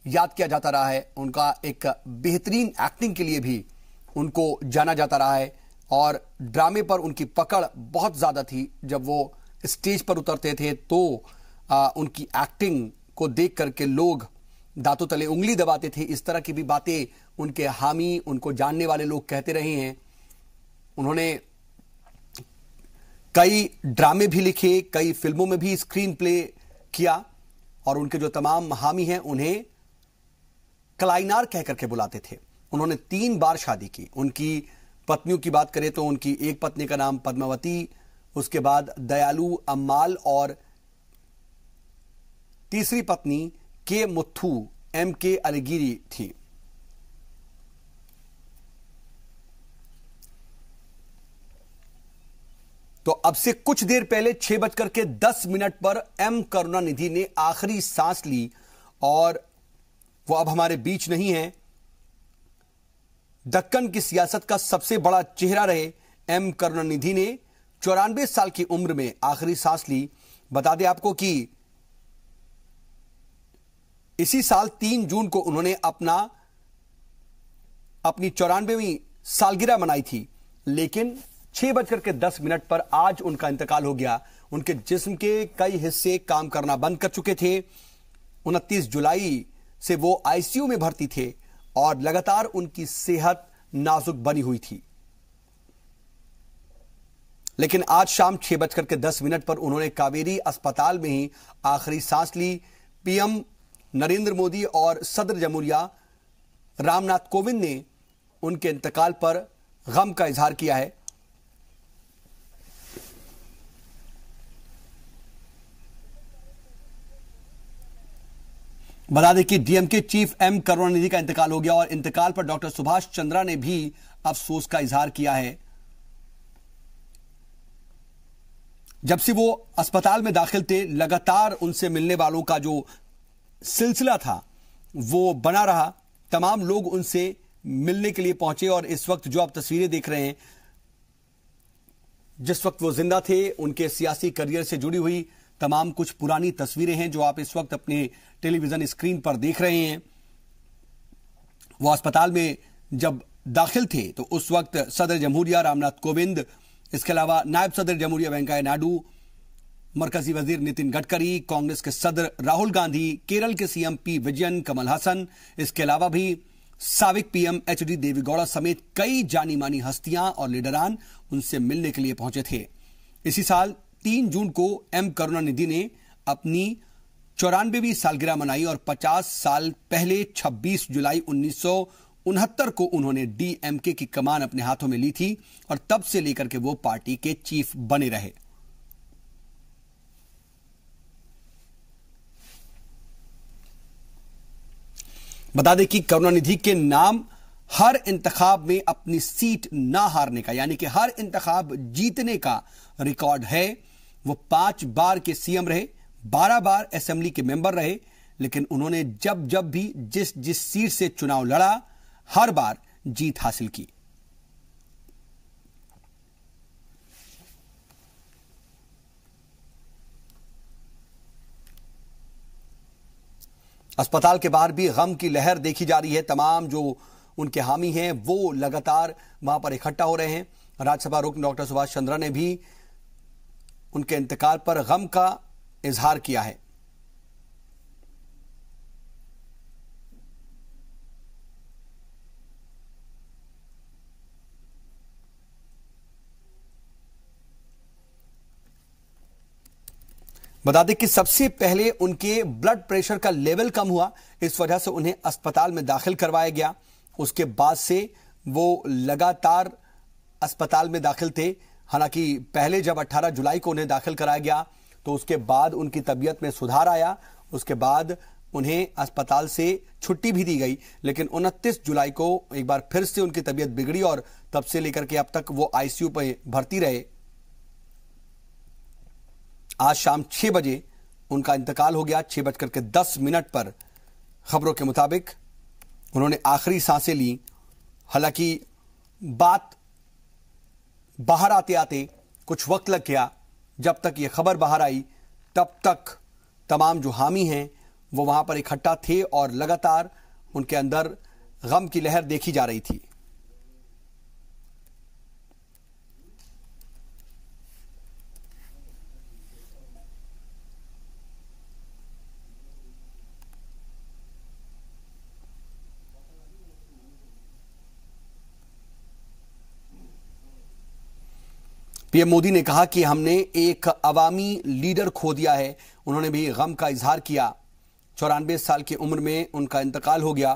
याद किया जाता रहा है। उनका एक बेहतरीन एक्टिंग के लिए भी उनको जाना जाता रहा है और ड्रामे पर उनकी पकड़ बहुत ज्यादा थी। जब वो स्टेज पर उतरते थे तो उनकी एक्टिंग को देख करके लोग दांतों तले उंगली दबाते थे। इस तरह की भी बातें उनके हामी, उनको जानने वाले लोग कहते रहे हैं। उन्होंने कई ड्रामे भी लिखे, कई फिल्मों में भी स्क्रीन प्ले किया और उनके जो तमाम हामी हैं उन्हें क्लाइनार कह करके बुलाते थे। उन्होंने 3 बार शादी की। उनकी पत्नियों की बात करें तो उनकी एक पत्नी का नाम पद्मावती, उसके बाद दयालु अम्माल और तीसरी पत्नी के मुथु M.K. अलिगिरी थी। तो अब से कुछ देर पहले 6:10 पर M. करुणानिधि ने आखिरी सांस ली और वो अब हमारे बीच नहीं है। दक्कन की सियासत का सबसे बड़ा चेहरा रहे M. करुणानिधि ने 94 साल की उम्र में आखिरी सांस ली। बता दें आपको कि इसी साल 3 जून को उन्होंने अपनी 94वीं सालगिरह मनाई थी, लेकिन 6:10 पर आज उनका इंतकाल हो गया। उनके जिस्म के कई हिस्से काम करना बंद कर चुके थे। 29 जुलाई से वो आईसीयू में भर्ती थे और लगातार उनकी सेहत नाजुक बनी हुई थी। लेकिन आज शाम 6:10 पर उन्होंने कावेरी अस्पताल में ही आखिरी सांस ली। पीएम नरेंद्र मोदी और सदर जमहूरिया रामनाथ कोविंद ने उनके इंतकाल पर गम का इजहार किया है। बता दें कि डीएमके चीफ M. करुणानिधि का इंतकाल हो गया और इंतकाल पर डॉक्टर सुभाष चंद्रा ने भी अफसोस का इजहार किया है। जब से वो अस्पताल में दाखिल थे, लगातार उनसे मिलने वालों का जो सिलसिला था वो बना रहा। तमाम लोग उनसे मिलने के लिए पहुंचे और इस वक्त जो आप तस्वीरें देख रहे हैं, जिस वक्त वो जिंदा थे, उनके सियासी करियर से जुड़ी हुई तमाम कुछ पुरानी तस्वीरें हैं जो आप इस वक्त अपने टेलीविजन स्क्रीन पर देख रहे हैं। वो अस्पताल में जब दाखिल थे तो उस वक्त सदर जमहूरिया रामनाथ कोविंद, इसके अलावा नायब सदर जमहूरिया वेंकैया नायडू, मरकजी वजीर नितिन गडकरी, कांग्रेस के सदर राहुल गांधी, केरल के सीएम P. विजयन, कमल हसन, इसके अलावा भी साबिक पीएम HD देवेगौड़ा समेत कई जानी मानी हस्तियां और लीडरान उनसे मिलने के लिए पहुंचे थे। इसी साल 3 जून को M. करुणानिधि ने अपनी 94वीं सालगिरह मनाई और 50 साल पहले 26 जुलाई 1969 को उन्होंने DMK की कमान अपने हाथों में ली थी और तब से लेकर के वो पार्टी के चीफ बने रहे। बता दें कि करुणानिधि के नाम हर इंतखाब में अपनी सीट ना हारने का, यानी कि हर इंतखाब जीतने का रिकॉर्ड है। वो 5 बार के सीएम रहे, 12 बार असेंबली के मेंबर रहे, लेकिन उन्होंने जब जब भी जिस सीट से चुनाव लड़ा, हर बार जीत हासिल की। अस्पताल के बाहर भी गम की लहर देखी जा रही है। तमाम जो उनके हामी हैं वो लगातार वहां पर इकट्ठा हो रहे हैं। राज्यसभा रुकन डॉक्टर सुभाष चंद्रा ने भी उनके इंतकाल पर गम का इजहार किया है। बता दें कि सबसे पहले उनके ब्लड प्रेशर का लेवल कम हुआ, इस वजह से उन्हें अस्पताल में दाखिल करवाया गया। उसके बाद से वो लगातार अस्पताल में दाखिल थे। हालांकि पहले जब 18 जुलाई को उन्हें दाखिल कराया गया तो उसके बाद उनकी तबीयत में सुधार आया। उसके बाद उन्हें अस्पताल से छुट्टी भी दी गई, लेकिन 29 जुलाई को एक बार फिर से उनकी तबीयत बिगड़ी और तब से लेकर के अब तक वो आईसीयू पर भर्ती रहे। आज शाम 6 बजे उनका इंतकाल हो गया। 6:10 पर खबरों के मुताबिक उन्होंने आखिरी सांसें ली। हालांकि बात बाहर आते आते कुछ वक्त लग गया। जब तक ये खबर बाहर आई तब तक तमाम जो हामी हैं वो वहां पर इकट्ठा थे और लगातार उनके अंदर गम की लहर देखी जा रही थी। पीएम मोदी ने कहा कि हमने एक अवामी लीडर खो दिया है। उन्होंने भी गम का इजहार किया। 94 साल की उम्र में उनका इंतकाल हो गया।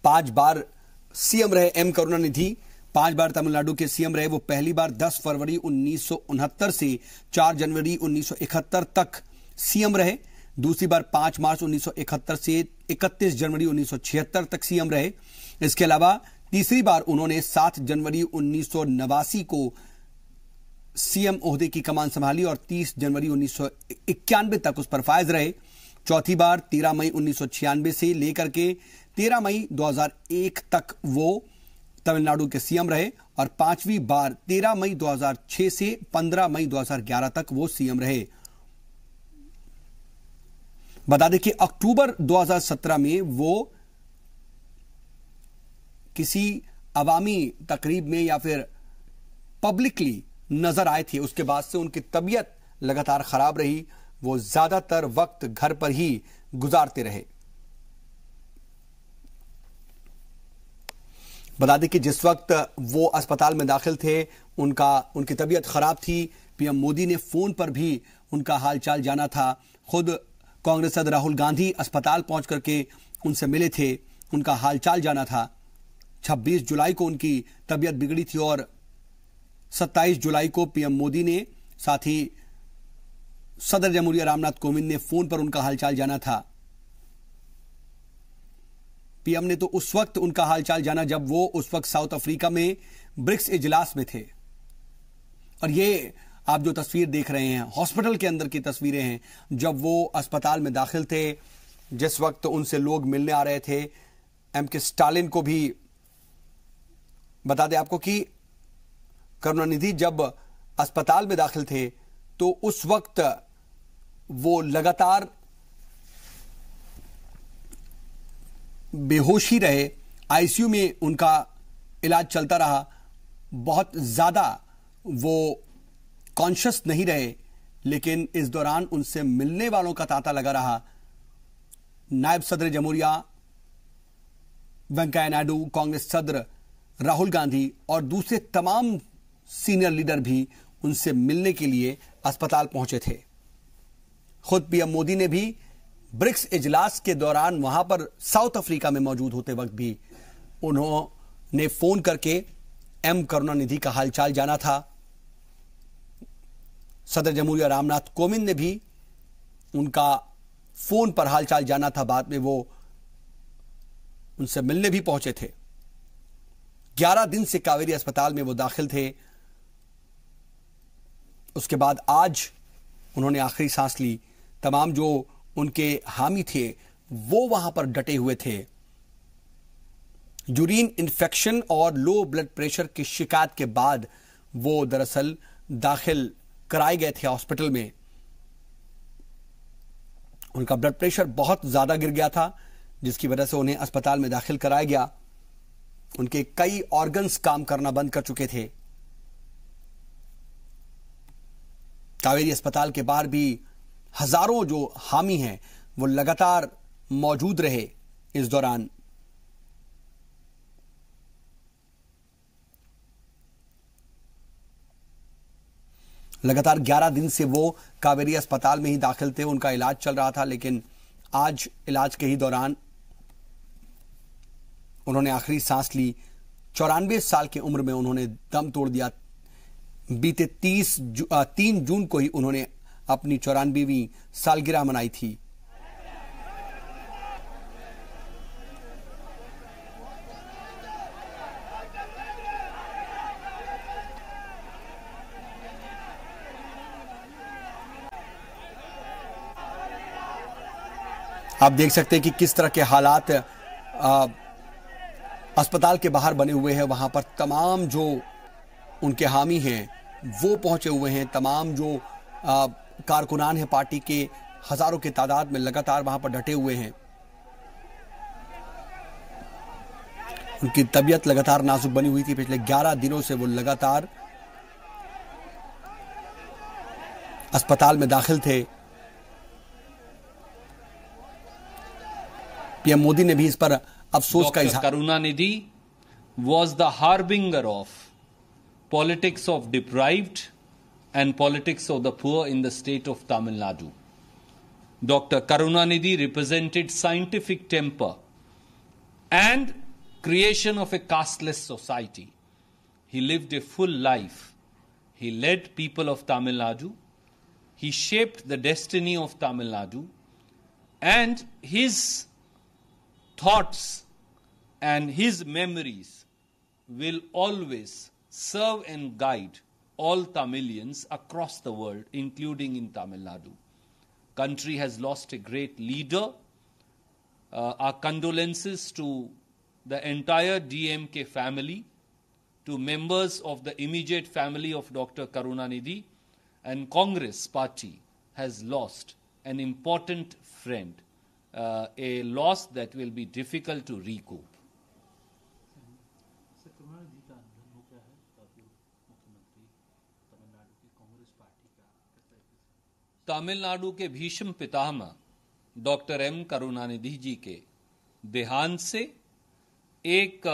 5 बार सीएम रहे एम करुणानिधि, 5 बार तमिलनाडु के सीएम रहे। वो पहली बार 10 फरवरी 1969 से 4 जनवरी 1971 तक सीएम रहे। दूसरी बार 5 मार्च 1971 से 31 जनवरी 1976 तक सीएम रहे। इसके अलावा तीसरी बार उन्होंने 7 जनवरी 1989 को सीएम ओहदे की कमान संभाली और 30 जनवरी 1991 तक उस पर फायज रहे। चौथी बार 13 मई 1996 से लेकर के 13 मई 2001 तक वो तमिलनाडु के सीएम रहे और 5वीं बार 13 मई 2006 से 15 मई 2011 तक वो सीएम रहे। बता दें कि अक्टूबर 2017 में वो किसी अवामी तकरीब में या फिर पब्लिकली नजर आए थे। उसके बाद से उनकी तबीयत लगातार खराब रही। वो ज्यादातर वक्त घर पर ही गुजारते रहे। बता दें कि जिस वक्त वो अस्पताल में दाखिल थे उनकी तबीयत खराब थी। पीएम मोदी ने फोन पर भी उनका हालचाल जाना था। खुद कांग्रेस सदस्य राहुल गांधी अस्पताल पहुंच करके उनसे मिले थे, उनका हालचाल जाना था। 26 जुलाई को उनकी तबीयत बिगड़ी थी और 27 जुलाई को पीएम मोदी ने, साथ ही सदर जमहूरिया रामनाथ कोविंद ने फोन पर उनका हालचाल जाना था। पीएम ने तो उस वक्त उनका हालचाल जाना जब वो उस वक्त साउथ अफ्रीका में ब्रिक्स इजलास में थे। और ये आप जो तस्वीर देख रहे हैं हॉस्पिटल के अंदर की तस्वीरें हैं, जब वो अस्पताल में दाखिल थे, जिस वक्त उनसे लोग मिलने आ रहे थे। एम के स्टालिन को भी बता दें आपको कि करुणानिधि जब अस्पताल में दाखिल थे तो उस वक्त वो लगातार बेहोशी रहे। आईसीयू में उनका इलाज चलता रहा। बहुत ज्यादा वो कॉन्शियस नहीं रहे, लेकिन इस दौरान उनसे मिलने वालों का तांता लगा रहा। नायब सदर जमहूरिया वेंकैया नायडू, कांग्रेस सदर राहुल गांधी और दूसरे तमाम सीनियर लीडर भी उनसे मिलने के लिए अस्पताल पहुंचे थे। खुद पीएम मोदी ने भी ब्रिक्स इजलास के दौरान वहां पर साउथ अफ्रीका में मौजूद होते वक्त भी उन्होंने फोन करके एम करुणानिधि का हालचाल जाना था। सदर जमहूरिया रामनाथ कोविंद ने भी उनका फोन पर हालचाल जाना था। बाद में वो उनसे मिलने भी पहुंचे थे। 11 दिन से कावेरी अस्पताल में वो दाखिल थे। उसके बाद आज उन्होंने आखिरी सांस ली। तमाम जो उनके हामी थे वो वहां पर डटे हुए थे। यूरिन इन्फेक्शन और लो ब्लड प्रेशर की शिकायत के बाद वो दरअसल दाखिल कराए गए थे हॉस्पिटल में। उनका ब्लड प्रेशर बहुत ज्यादा गिर गया था, जिसकी वजह से उन्हें अस्पताल में दाखिल कराया गया। उनके कई ऑर्गन्स काम करना बंद कर चुके थे। कावेरी अस्पताल के बाहर भी हजारों जो हामी हैं वो लगातार मौजूद रहे इस दौरान। लगातार 11 दिन से वो कावेरी अस्पताल में ही दाखिल थे। उनका इलाज चल रहा था, लेकिन आज इलाज के ही दौरान उन्होंने आखिरी सांस ली। 94 साल की उम्र में उन्होंने दम तोड़ दिया। बीते 3 जून को ही उन्होंने अपनी 94वीं सालगिरह मनाई थी। आप देख सकते हैं कि किस तरह के हालात अस्पताल के बाहर बने हुए हैं। वहां पर तमाम जो उनके हामी हैं वो पहुंचे हुए हैं। तमाम जो कारकुनान हैं पार्टी के, हजारों की तादाद में लगातार वहां पर डटे हुए हैं। उनकी तबीयत लगातार नाजुक बनी हुई थी। पिछले 11 दिनों से वो लगातार अस्पताल में दाखिल थे। पीएम मोदी ने भी इस पर अफसोस का इजहार। Karunanidhi was the harbinger of politics of deprived and politics of the poor in the state of Tamil Nadu. Dr. Karunanidhi represented scientific temper and creation of a casteless society. He lived a full life. He led people of Tamil Nadu. He shaped the destiny of Tamil Nadu, and his thoughts and his memories will always serve and guide all Tamilians across the world, including in Tamil Nadu. Country has lost a great leader. Our condolences to the entire DMK family, to members of the immediate family of Dr. Karunanidhi, and Congress party has lost an important friend. A loss that will be difficult to recoup. Tamil Nadu के भीष्म पितामह डॉक्टर एम करुणानिधि जी के देहांत से एक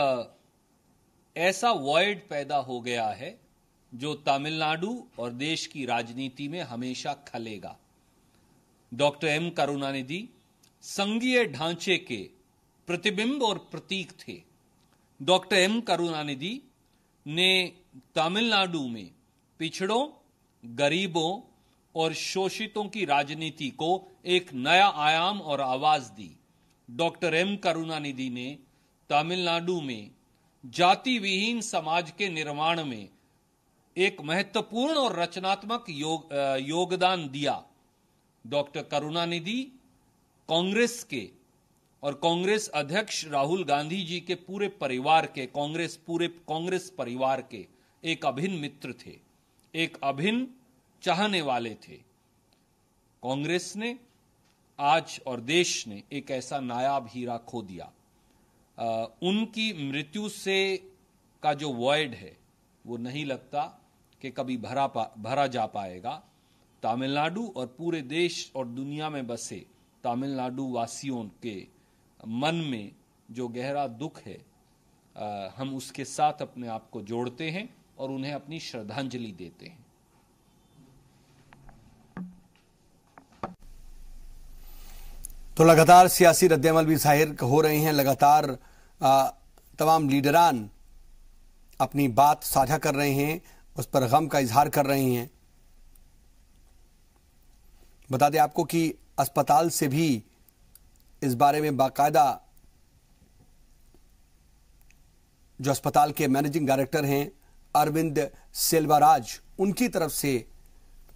ऐसा वॉइड पैदा हो गया है जो तमिलनाडु और देश की राजनीति में हमेशा खलेगा। डॉक्टर एम करुणानिधि संघीय ढांचे के प्रतिबिंब और प्रतीक थे। डॉक्टर एम करुणानिधि ने तमिलनाडु में पिछड़ों, गरीबों और शोषितों की राजनीति को एक नया आयाम और आवाज दी। डॉक्टर एम करुणानिधि ने तमिलनाडु में जाति विहीन समाज के निर्माण में एक महत्वपूर्ण और रचनात्मक योगदान दिया। डॉक्टर करुणानिधि कांग्रेस के और कांग्रेस अध्यक्ष राहुल गांधी जी के पूरे परिवार के, पूरे कांग्रेस परिवार के एक अभिन्न मित्र थे, एक अभिन्न चाहने वाले थे। कांग्रेस ने आज और देश ने एक ऐसा नायाब हीरा खो दिया। उनकी मृत्यु से का जो वॉइड है वो नहीं लगता कि कभी भरा जा पाएगा। तमिलनाडु और पूरे देश और दुनिया में बसे तमिलनाडु वासियों के मन में जो गहरा दुख है, हम उसके साथ अपने आप को जोड़ते हैं और उन्हें अपनी श्रद्धांजलि देते हैं। तो लगातार सियासी रद्देअमल भी जाहिर हो रहे हैं। लगातार तमाम लीडरान अपनी बात साझा कर रहे हैं, उस पर गम का इजहार कर रहे हैं। बता दें आपको कि अस्पताल से भी इस बारे में बाकायदा जो अस्पताल के मैनेजिंग डायरेक्टर हैं अरविंद सेल्वाराज, उनकी तरफ से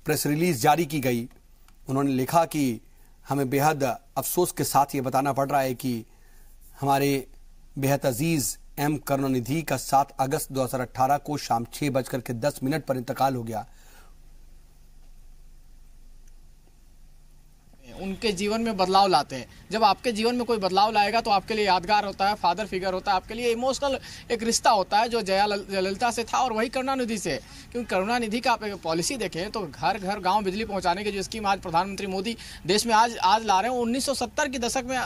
प्रेस रिलीज जारी की गई। उन्होंने लिखा कि हमें बेहद अफसोस के साथ ये बताना पड़ रहा है कि हमारे बेहद अजीज एम करुणानिधि का 7 अगस्त 2018 को शाम 6:10 पर इंतकाल हो गया। उनके जीवन में बदलाव लाते हैं। जब आपके जीवन में कोई बदलाव लाएगा तो आपके लिए यादगार होता है, फादर फिगर होता है, आपके लिए इमोशनल एक रिश्ता होता है जो जयललिता से था और वही करुणानिधि से। क्योंकि करुणानिधि का आप पॉलिसी देखें तो घर घर गांव बिजली पहुंचाने की जो स्कीम आज प्रधानमंत्री मोदी देश में आज ला रहे हैं, 1970 के दशक में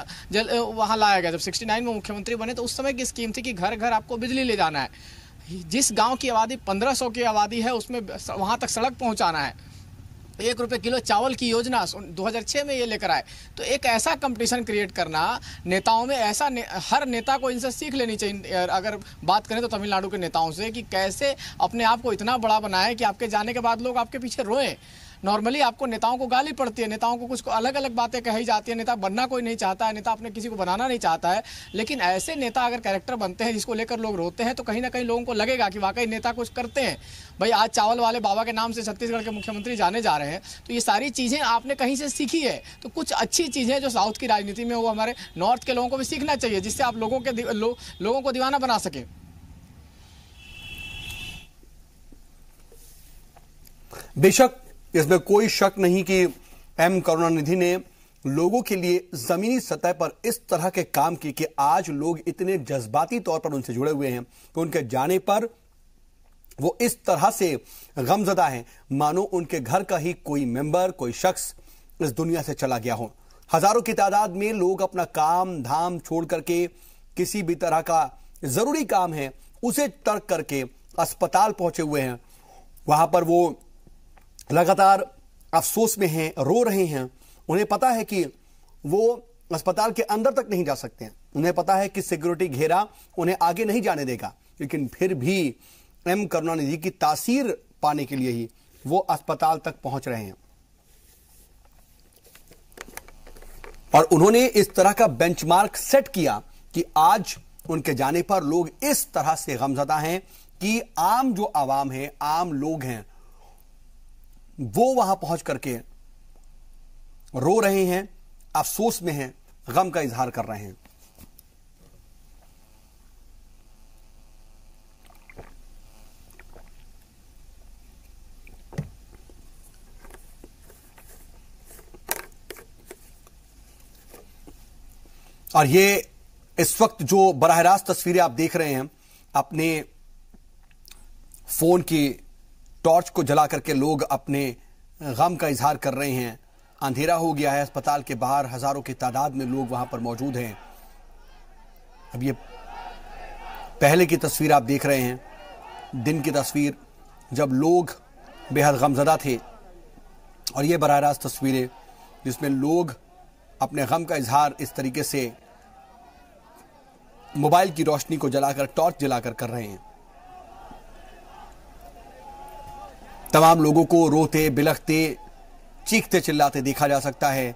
वहां लाया गया। जब 69 में मुख्यमंत्री बने तो उस समय की स्कीम थी कि घर घर आपको बिजली ले जाना है। जिस गाँव की आबादी 1500 की आबादी है उसमें वहां तक सड़क पहुंचाना है। 1 रुपये किलो चावल की योजना 2006 में ये लेकर आए। तो एक ऐसा कंपटीशन क्रिएट करना नेताओं में, ऐसा हर नेता को इनसे सीख लेनी चाहिए। अगर बात करें तो तमिलनाडु के नेताओं से कि कैसे अपने आप को इतना बड़ा बनाए कि आपके जाने के बाद लोग आपके पीछे रोएं। नॉर्मली आपको नेताओं को गाली पड़ती है, नेताओं को कुछ अलग अलग बातें कही जाती है, नेता बनना कोई नहीं चाहता है, नेता अपने किसी को बनाना नहीं चाहता है, लेकिन ऐसे नेता अगर कैरेक्टर बनते हैं जिसको लेकर लोग रोते हैं तो कहीं ना कहीं लोगों को लगेगा कि वाकई नेता कुछ करते हैं। भाई आज चावल वाले बाबा के नाम से छत्तीसगढ़ के मुख्यमंत्री जाने जा रहे हैं, तो ये सारी चीज़ें आपने कहीं से सीखी है, तो कुछ अच्छी चीज़ें जो साउथ की राजनीति में वो हमारे नॉर्थ के लोगों को भी सीखना चाहिए, जिससे आप लोगों को दीवाना बना सके। बेशक इसमें कोई शक नहीं कि एम करुणानिधि ने लोगों के लिए जमीनी सतह पर इस तरह के काम किए कि आज लोग इतने जज्बाती तौर पर उनसे जुड़े हुए हैं कि उनके जाने पर वो इस तरह से गमजदा हैं मानो उनके घर का ही कोई मेंबर, कोई शख्स इस दुनिया से चला गया हो। हजारों की तादाद में लोग अपना काम धाम छोड़ करके किसी भी तरह का जरूरी काम है उसे तर्क करके अस्पताल पहुंचे हुए हैं। वहां पर वो लगातार अफसोस में हैं, रो रहे हैं। उन्हें पता है कि वो अस्पताल के अंदर तक नहीं जा सकते हैं, उन्हें पता है कि सिक्योरिटी घेरा उन्हें आगे नहीं जाने देगा, लेकिन फिर भी एम करुणानिधि की तासीर पाने के लिए ही वो अस्पताल तक पहुंच रहे हैं। और उन्होंने इस तरह का बेंचमार्क सेट किया कि आज उनके जाने पर लोग इस तरह से गमजदा हैं कि आम जो आवाम है, आम लोग हैं, वो वहां पहुंच करके रो रहे हैं, अफसोस में हैं, गम का इजहार कर रहे हैं। और ये इस वक्त जो बराह रास्त तस्वीरें आप देख रहे हैं, अपने फोन की टॉर्च को जला करके लोग अपने गम का इजहार कर रहे हैं। अंधेरा हो गया है, अस्पताल के बाहर हजारों की तादाद में लोग वहां पर मौजूद हैं। अब ये पहले की तस्वीर आप देख रहे हैं, दिन की तस्वीर जब लोग बेहद गमजदा थे, और ये बराह रास्त तस्वीरें जिसमें लोग अपने गम का इजहार इस तरीके से मोबाइल की रोशनी को जलाकर, टॉर्च जलाकर कर रहे हैं। तमाम लोगों को रोते बिलखते, चीखते चिल्लाते देखा जा सकता है।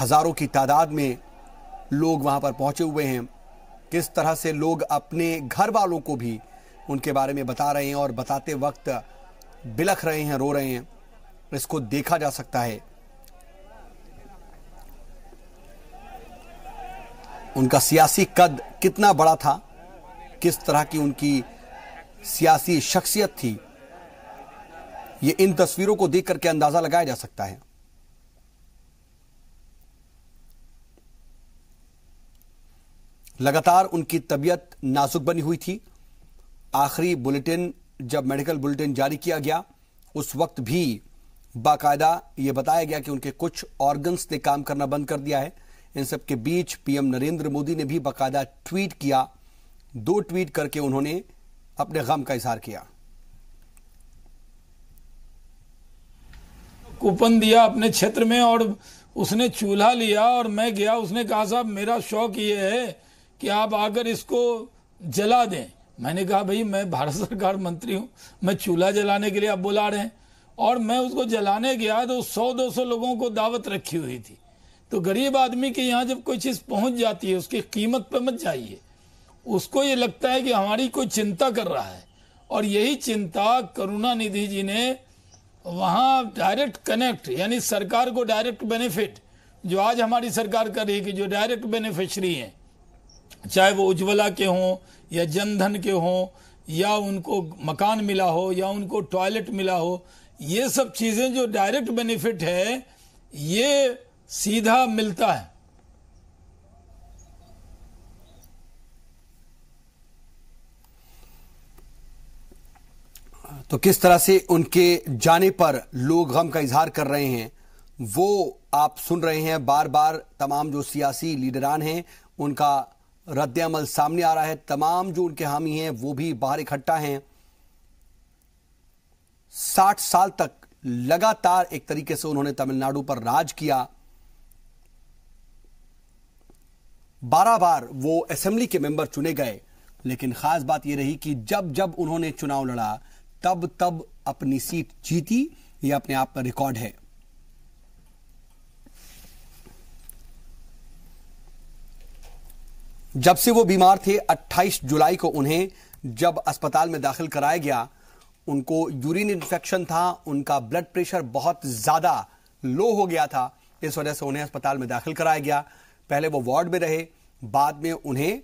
हजारों की तादाद में लोग वहां पर पहुंचे हुए हैं। किस तरह से लोग अपने घर वालों को भी उनके बारे में बता रहे हैं और बताते वक्त बिलख रहे हैं, रो रहे हैं, इसको देखा जा सकता है। उनका सियासी कद कितना बड़ा था, किस तरह की उनकी सियासी शख्सियत थी, ये इन तस्वीरों को देख करके अंदाजा लगाया जा सकता है। लगातार उनकी तबीयत नाजुक बनी हुई थी। आखिरी बुलेटिन जब मेडिकल बुलेटिन जारी किया गया, उस वक्त भी बाकायदा ये बताया गया कि उनके कुछ ऑर्गन्स ने काम करना बंद कर दिया है। इन सब के बीच पीएम नरेंद्र मोदी ने भी बाकायदा ट्वीट किया। 2 ट्वीट करके उन्होंने अपने गम का इजहार किया। कूपन दिया अपने क्षेत्र में और उसने चूल्हा लिया और मैं गया, उसने कहा साहब मेरा शौक ये है कि आप आकर इसको जला दें। मैंने कहा भाई मैं भारत सरकार मंत्री हूं, मैं चूल्हा जलाने के लिए आप बुला रहे हैं। और मैं उसको जलाने गया तो 100-200 लोगों को दावत रखी हुई थी। तो गरीब आदमी के यहाँ जब कोई चीज पहुंच जाती है उसकी कीमत पे मत जाइए, उसको ये लगता है कि हमारी कोई चिंता कर रहा है। और यही चिंता करुणानिधि जी ने वहां डायरेक्ट कनेक्ट, यानी सरकार को डायरेक्ट बेनिफिट जो आज हमारी सरकार कर रही है कि जो डायरेक्ट बेनिफिशरी हैं, चाहे वो उज्ज्वला के हों या जनधन के हों या उनको मकान मिला हो या उनको टॉयलेट मिला हो, ये सब चीजें जो डायरेक्ट बेनिफिट है ये सीधा मिलता है। तो किस तरह से उनके जाने पर लोग गम का इजहार कर रहे हैं वो आप सुन रहे हैं। बार बार तमाम जो सियासी लीडरान हैं उनका रद्द-ए-अमल सामने आ रहा है। तमाम जो उनके हामी हैं वो भी बाहर इकट्ठा हैं। 60 साल तक लगातार एक तरीके से उन्होंने तमिलनाडु पर राज किया। 12 बार वो असेंबली के मेंबर चुने गए, लेकिन खास बात यह रही कि जब जब उन्होंने चुनाव लड़ा तब तब अपनी सीट जीती यह अपने आप में रिकॉर्ड है। जब से वो बीमार थे 28 जुलाई को उन्हें जब अस्पताल में दाखिल कराया गया, उनको यूरिन इन्फेक्शन था, उनका ब्लड प्रेशर बहुत ज्यादा लो हो गया था, इस वजह से उन्हें अस्पताल में दाखिल कराया गया। पहले वो वार्ड में रहे, बाद में उन्हें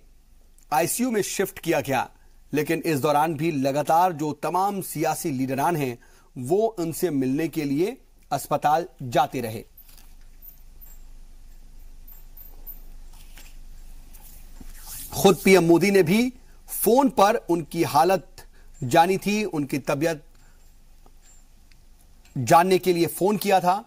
आईसीयू में शिफ्ट किया गया, लेकिन इस दौरान भी लगातार जो तमाम सियासी लीडरान हैं वो उनसे मिलने के लिए अस्पताल जाते रहे। खुद पीएम मोदी ने भी फोन पर उनकी हालत जानी थी, उनकी तबीयत जानने के लिए फोन किया था।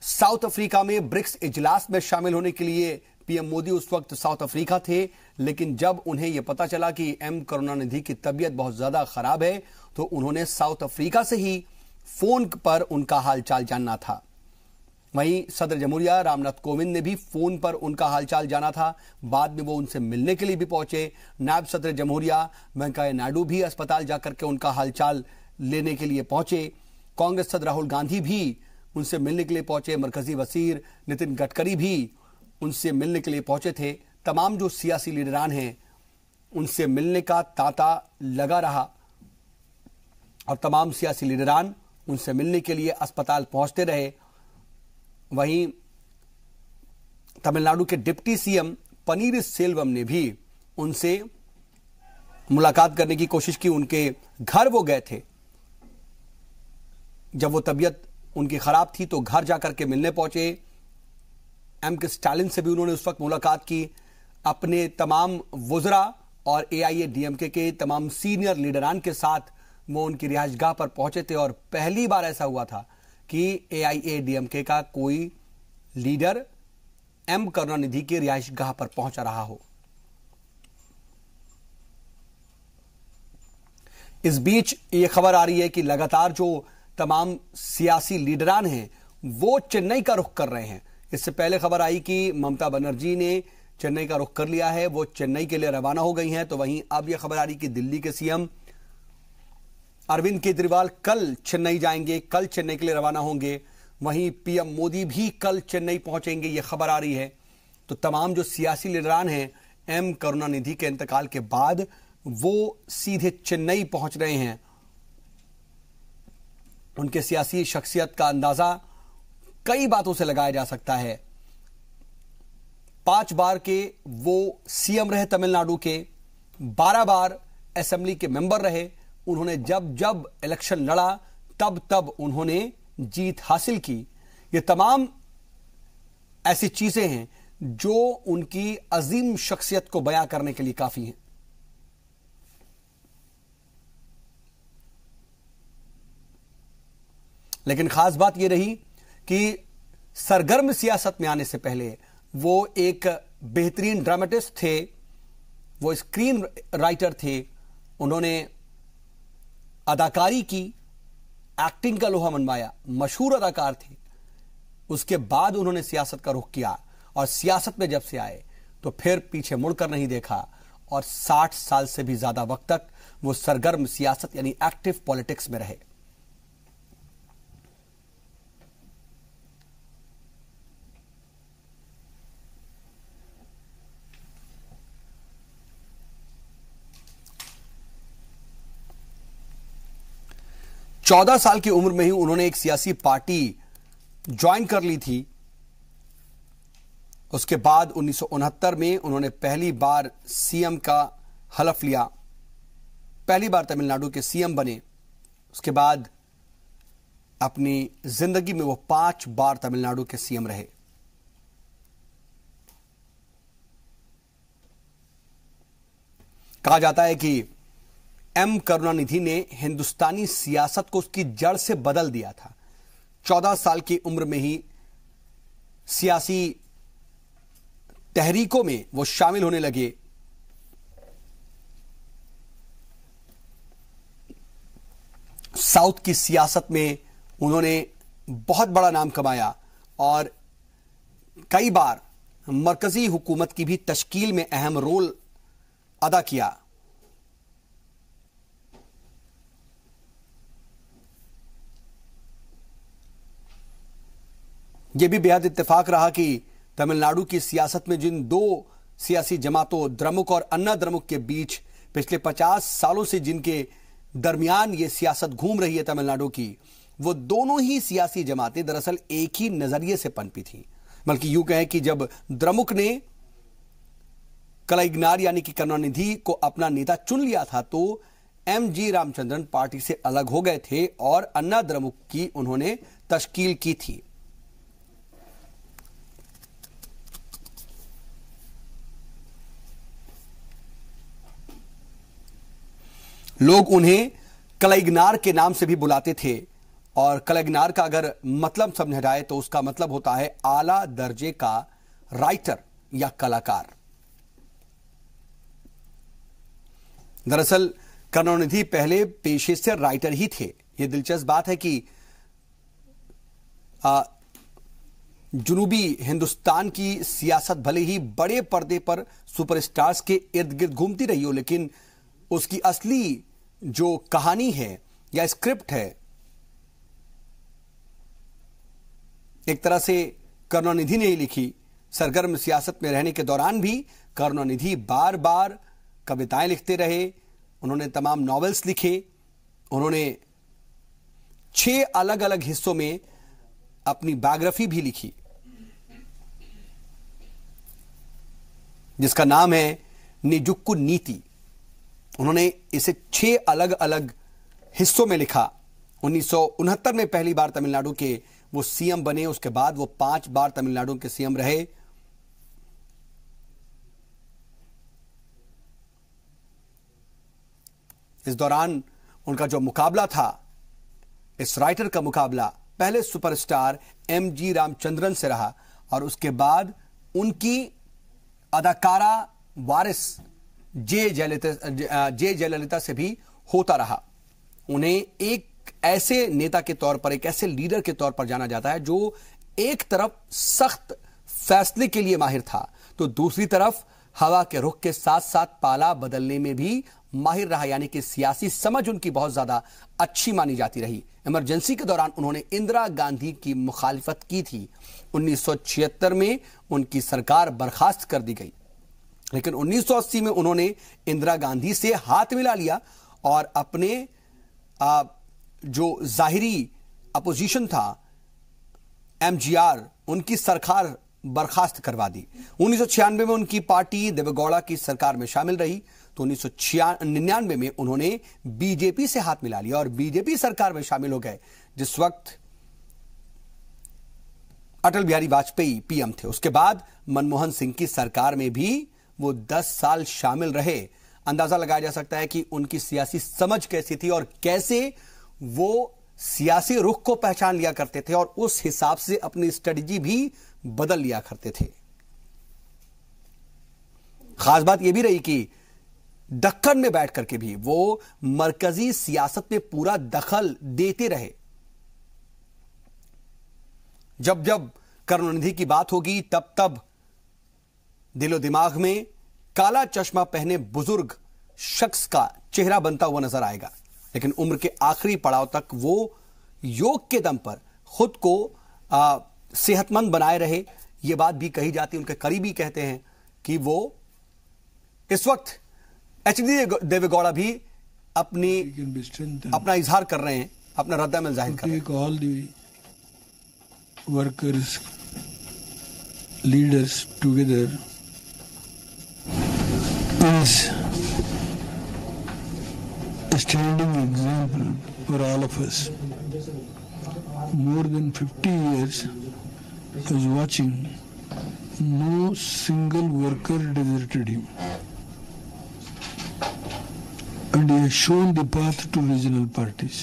साउथ अफ्रीका में ब्रिक्स इजलास में शामिल होने के लिए पीएम मोदी उस वक्त साउथ अफ्रीका थे, लेकिन जब उन्हें यह पता चला कि एम करुणानिधि की तबीयत बहुत ज्यादा खराब है तो उन्होंने साउथ अफ्रीका से ही फोन पर उनका हालचाल जानना था। वहीं सदर जमहूरिया रामनाथ कोविंद ने भी फोन पर उनका हालचाल जाना था, बाद में वो उनसे मिलने के लिए भी पहुंचे। नायब सदर जमहूरिया वेंकैया नायडू भी अस्पताल जाकर के उनका हालचाल लेने के लिए पहुंचे। कांग्रेस सदर राहुल गांधी भी उनसे मिलने के लिए पहुंचे। मरकजी वजीर नितिन गडकरी भी उनसे मिलने के लिए पहुंचे थे। तमाम जो सियासी लीडरान हैं उनसे मिलने का तांता लगा रहा और तमाम सियासी लीडरान उनसे मिलने के लिए अस्पताल पहुंचते रहे। वहीं तमिलनाडु के डिप्टी सीएम पनीर सेल्वम ने भी उनसे मुलाकात करने की कोशिश की। उनके घर वो गए थे, जब वो तबीयत उनकी खराब थी तो घर जाकर के मिलने पहुंचे। एम के स्टालिन से भी उन्होंने उस वक्त मुलाकात की। अपने तमाम वुजरा और एआईएडीएमके के तमाम सीनियर लीडरान के साथ वो उनकी रिहाइशगाह पर पहुंचे थे और पहली बार ऐसा हुआ था कि एआईएडीएमके का कोई लीडर एम करुणानिधि की रिहाइशगाह पर पहुंच रहा हो। इस बीच ये खबर आ रही है कि लगातार जो तमाम सियासी लीडरान हैं वो चेन्नई का रुख कर रहे हैं। इससे पहले खबर आई कि ममता बनर्जी ने चेन्नई का रुख कर लिया है, वो चेन्नई के लिए रवाना हो गई हैं। तो वहीं अब यह खबर आ रही कि दिल्ली के सीएम अरविंद केजरीवाल कल चेन्नई जाएंगे, कल चेन्नई के लिए रवाना होंगे। वहीं पीएम मोदी भी कल चेन्नई पहुंचेंगे, यह खबर आ रही है। तो तमाम जो सियासी लीडरान हैं एम करुणानिधि के इंतकाल के बाद वो सीधे चेन्नई पहुंच रहे हैं। उनके सियासी शख्सियत का अंदाजा कई बातों से लगाया जा सकता है। 5 बार के वो सीएम रहे तमिलनाडु के, 12 बार असेंबली के मेंबर रहे। उन्होंने जब जब इलेक्शन लड़ा तब तब उन्होंने जीत हासिल की। ये तमाम ऐसी चीजें हैं जो उनकी अजीम शख्सियत को बयां करने के लिए काफी हैं। लेकिन खास बात यह रही कि सरगर्म सियासत में आने से पहले वो एक बेहतरीन ड्रामेटिस्ट थे, वो स्क्रीन राइटर थे। उन्होंने अदाकारी की, एक्टिंग का लोहा मनवाया, मशहूर अदाकार थे। उसके बाद उन्होंने सियासत का रुख किया और सियासत में जब से आए तो फिर पीछे मुड़कर नहीं देखा और 60 साल से भी ज्यादा वक्त तक वो सरगर्म सियासत यानी एक्टिव पॉलिटिक्स में रहे। चौदह साल की उम्र में ही उन्होंने एक सियासी पार्टी ज्वाइन कर ली थी। उसके बाद 1969 में उन्होंने पहली बार सीएम का हलफ लिया, पहली बार तमिलनाडु के सीएम बने। उसके बाद अपनी जिंदगी में वो 5 बार तमिलनाडु के सीएम रहे। कहा जाता है कि एम करुणानिधि ने हिंदुस्तानी सियासत को उसकी जड़ से बदल दिया था। 14 साल की उम्र में ही सियासी तहरीकों में वो शामिल होने लगे। साउथ की सियासत में उन्होंने बहुत बड़ा नाम कमाया और कई बार मरकजी हुकूमत की भी तश्कील में अहम रोल अदा किया। यह भी बेहद इत्तेफाक रहा कि तमिलनाडु की सियासत में जिन दो सियासी जमातों द्रमुक और अन्ना द्रमुक के बीच पिछले 50 सालों से जिनके दरमियान ये सियासत घूम रही है तमिलनाडु की, वो दोनों ही सियासी जमातें दरअसल एक ही नजरिए से पनपी थी। बल्कि यूं कहें कि जब द्रमुक ने कलाइग्नार यानी कि करुणानिधि को अपना नेता चुन लिया था तो एमजी रामचंद्रन पार्टी से अलग हो गए थे और अन्ना द्रमुक की उन्होंने तश्कील की थी। लोग उन्हें कलाइग्नार के नाम से भी बुलाते थे और कलाइग्नार का अगर मतलब समझा जाए तो उसका मतलब होता है आला दर्जे का राइटर या कलाकार। दरअसल करुणानिधि पहले पेशे से राइटर ही थे। यह दिलचस्प बात है कि जुनूबी हिंदुस्तान की सियासत भले ही बड़े पर्दे पर सुपरस्टार्स के इर्द गिर्द घूमती रही हो, लेकिन उसकी असली जो कहानी है या स्क्रिप्ट है एक तरह से करुणानिधि ने ही लिखी। सरगर्म सियासत में रहने के दौरान भी करुणानिधि बार बार कविताएं लिखते रहे, उन्होंने तमाम नॉवेल्स लिखे, उन्होंने 6 अलग अलग हिस्सों में अपनी बायोग्राफी भी लिखी जिसका नाम है निजुक्कु नीति। उन्होंने इसे 6 अलग अलग हिस्सों में लिखा। 1969 में पहली बार तमिलनाडु के वो सीएम बने, उसके बाद वो 5 बार तमिलनाडु के सीएम रहे। इस दौरान उनका जो मुकाबला था, इस राइटर का मुकाबला पहले सुपरस्टार एमजी रामचंद्रन से रहा और उसके बाद उनकी अदाकारा वारिस जे जयललिता से भी होता रहा। उन्हें एक ऐसे नेता के तौर पर, एक ऐसे लीडर के तौर पर जाना जाता है जो एक तरफ सख्त फैसले के लिए माहिर था तो दूसरी तरफ हवा के रुख के साथ साथ पाला बदलने में भी माहिर रहा, यानी कि सियासी समझ उनकी बहुत ज्यादा अच्छी मानी जाती रही। इमरजेंसी के दौरान उन्होंने इंदिरा गांधी की मुखालिफत की थी। 1976 में उनकी सरकार बर्खास्त कर दी गई, लेकिन 1980 में उन्होंने इंदिरा गांधी से हाथ मिला लिया और अपने जो जाहिरी अपोजिशन था एमजीआर, उनकी सरकार बर्खास्त करवा दी। 1996 में उनकी पार्टी देवेगौड़ा की सरकार में शामिल रही तो 1999 में उन्होंने बीजेपी से हाथ मिला लिया और बीजेपी सरकार में शामिल हो गए जिस वक्त अटल बिहारी वाजपेयी पीएम थे। उसके बाद मनमोहन सिंह की सरकार में भी वो 10 साल शामिल रहे। अंदाजा लगाया जा सकता है कि उनकी सियासी समझ कैसी थी और कैसे वो सियासी रुख को पहचान लिया करते थे और उस हिसाब से अपनी स्ट्रेटजी भी बदल लिया करते थे। खास बात यह भी रही कि दक्कन में बैठ करके भी वो मरकजी सियासत में पूरा दखल देते रहे। जब जब करुणानिधि की बात होगी तब तब दिलो दिमाग में काला चश्मा पहने बुजुर्ग शख्स का चेहरा बनता हुआ नजर आएगा, लेकिन उम्र के आखिरी पड़ाव तक वो योग के दम पर खुद को सेहतमंद बनाए रहे। ये बात भी कही जाती है, उनके करीबी कहते हैं कि वो इस वक्त एचडी देवेगौड़ा भी अपना इजहार कर रहे हैं, अपना रद्द-ए-अमल जाहिर कर रहे हैं। All the workers leaders together is a standing example for all of us. More than 50 years I was watching, no single worker deserted him. And he has shown the path to regional parties.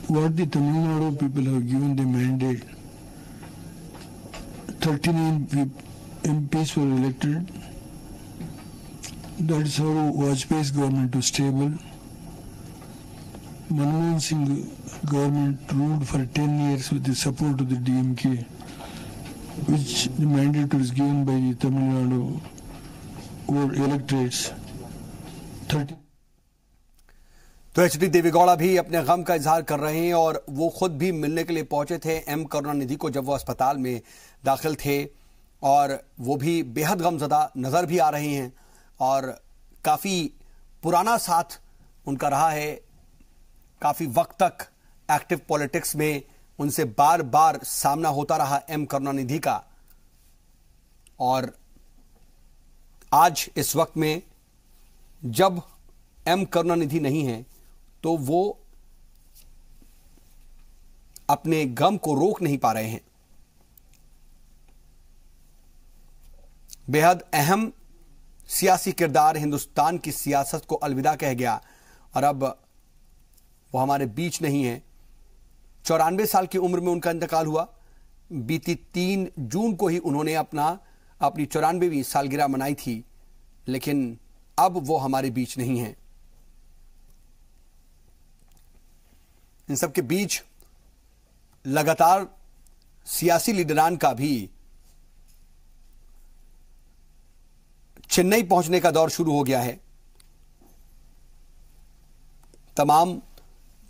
What the Tamil Nadu people have given the mandate, 39 MPs were elected. That is how Vajpayee's government was stable. Manmohan Singh government ruled for 10 years with the support of the DMK, which the mandate was given by the Tamil Nadu or electorates. तो एचडी देवेगौड़ा भी अपने गम का इजहार कर रहे हैं और वो खुद भी मिलने के लिए पहुंचे थे एम करुणानिधि को जब वो अस्पताल में दाखिल थे, और वो भी बेहद गमजदा नजर भी आ रहे हैं और काफी पुराना साथ उनका रहा है, काफी वक्त तक एक्टिव पॉलिटिक्स में उनसे बार बार सामना होता रहा एम करुणानिधि का। और आज इस वक्त में जब एम करुणानिधि नहीं है तो वो अपने गम को रोक नहीं पा रहे हैं। बेहद अहम सियासी किरदार हिंदुस्तान की सियासत को अलविदा कह गया और अब वो हमारे बीच नहीं है। 94 साल की उम्र में उनका इंतकाल हुआ। बीती 3 जून को ही उन्होंने अपनी 94वीं सालगिरह मनाई थी, लेकिन अब वो हमारे बीच नहीं है। इन सबके बीच लगातार सियासी लीडरान का भी चेन्नई पहुंचने का दौर शुरू हो गया है। तमाम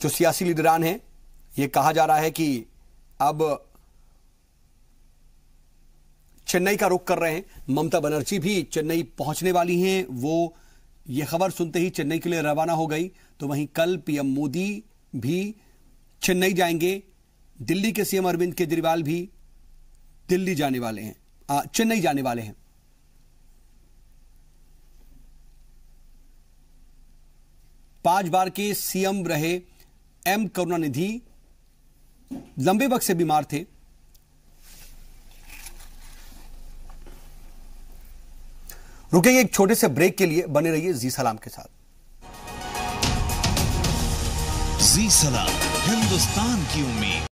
जो सियासी लीडरान हैं, ये कहा जा रहा है कि अब चेन्नई का रुख कर रहे हैं। ममता बनर्जी भी चेन्नई पहुंचने वाली हैं। वो ये खबर सुनते ही चेन्नई के लिए रवाना हो गई। तो वहीं कल पीएम मोदी भी चेन्नई जाएंगे। दिल्ली के सीएम अरविंद केजरीवाल भी दिल्ली जाने वाले हैं, चेन्नई जाने वाले हैं। पांच बार के सीएम रहे एम करुणानिधि लंबे वक्त से बीमार थे। रुकेंगे एक छोटे से ब्रेक के लिए, बने रहिए जी सलाम के साथ। जी सलाम, हिंदुस्तान की उम्मीद।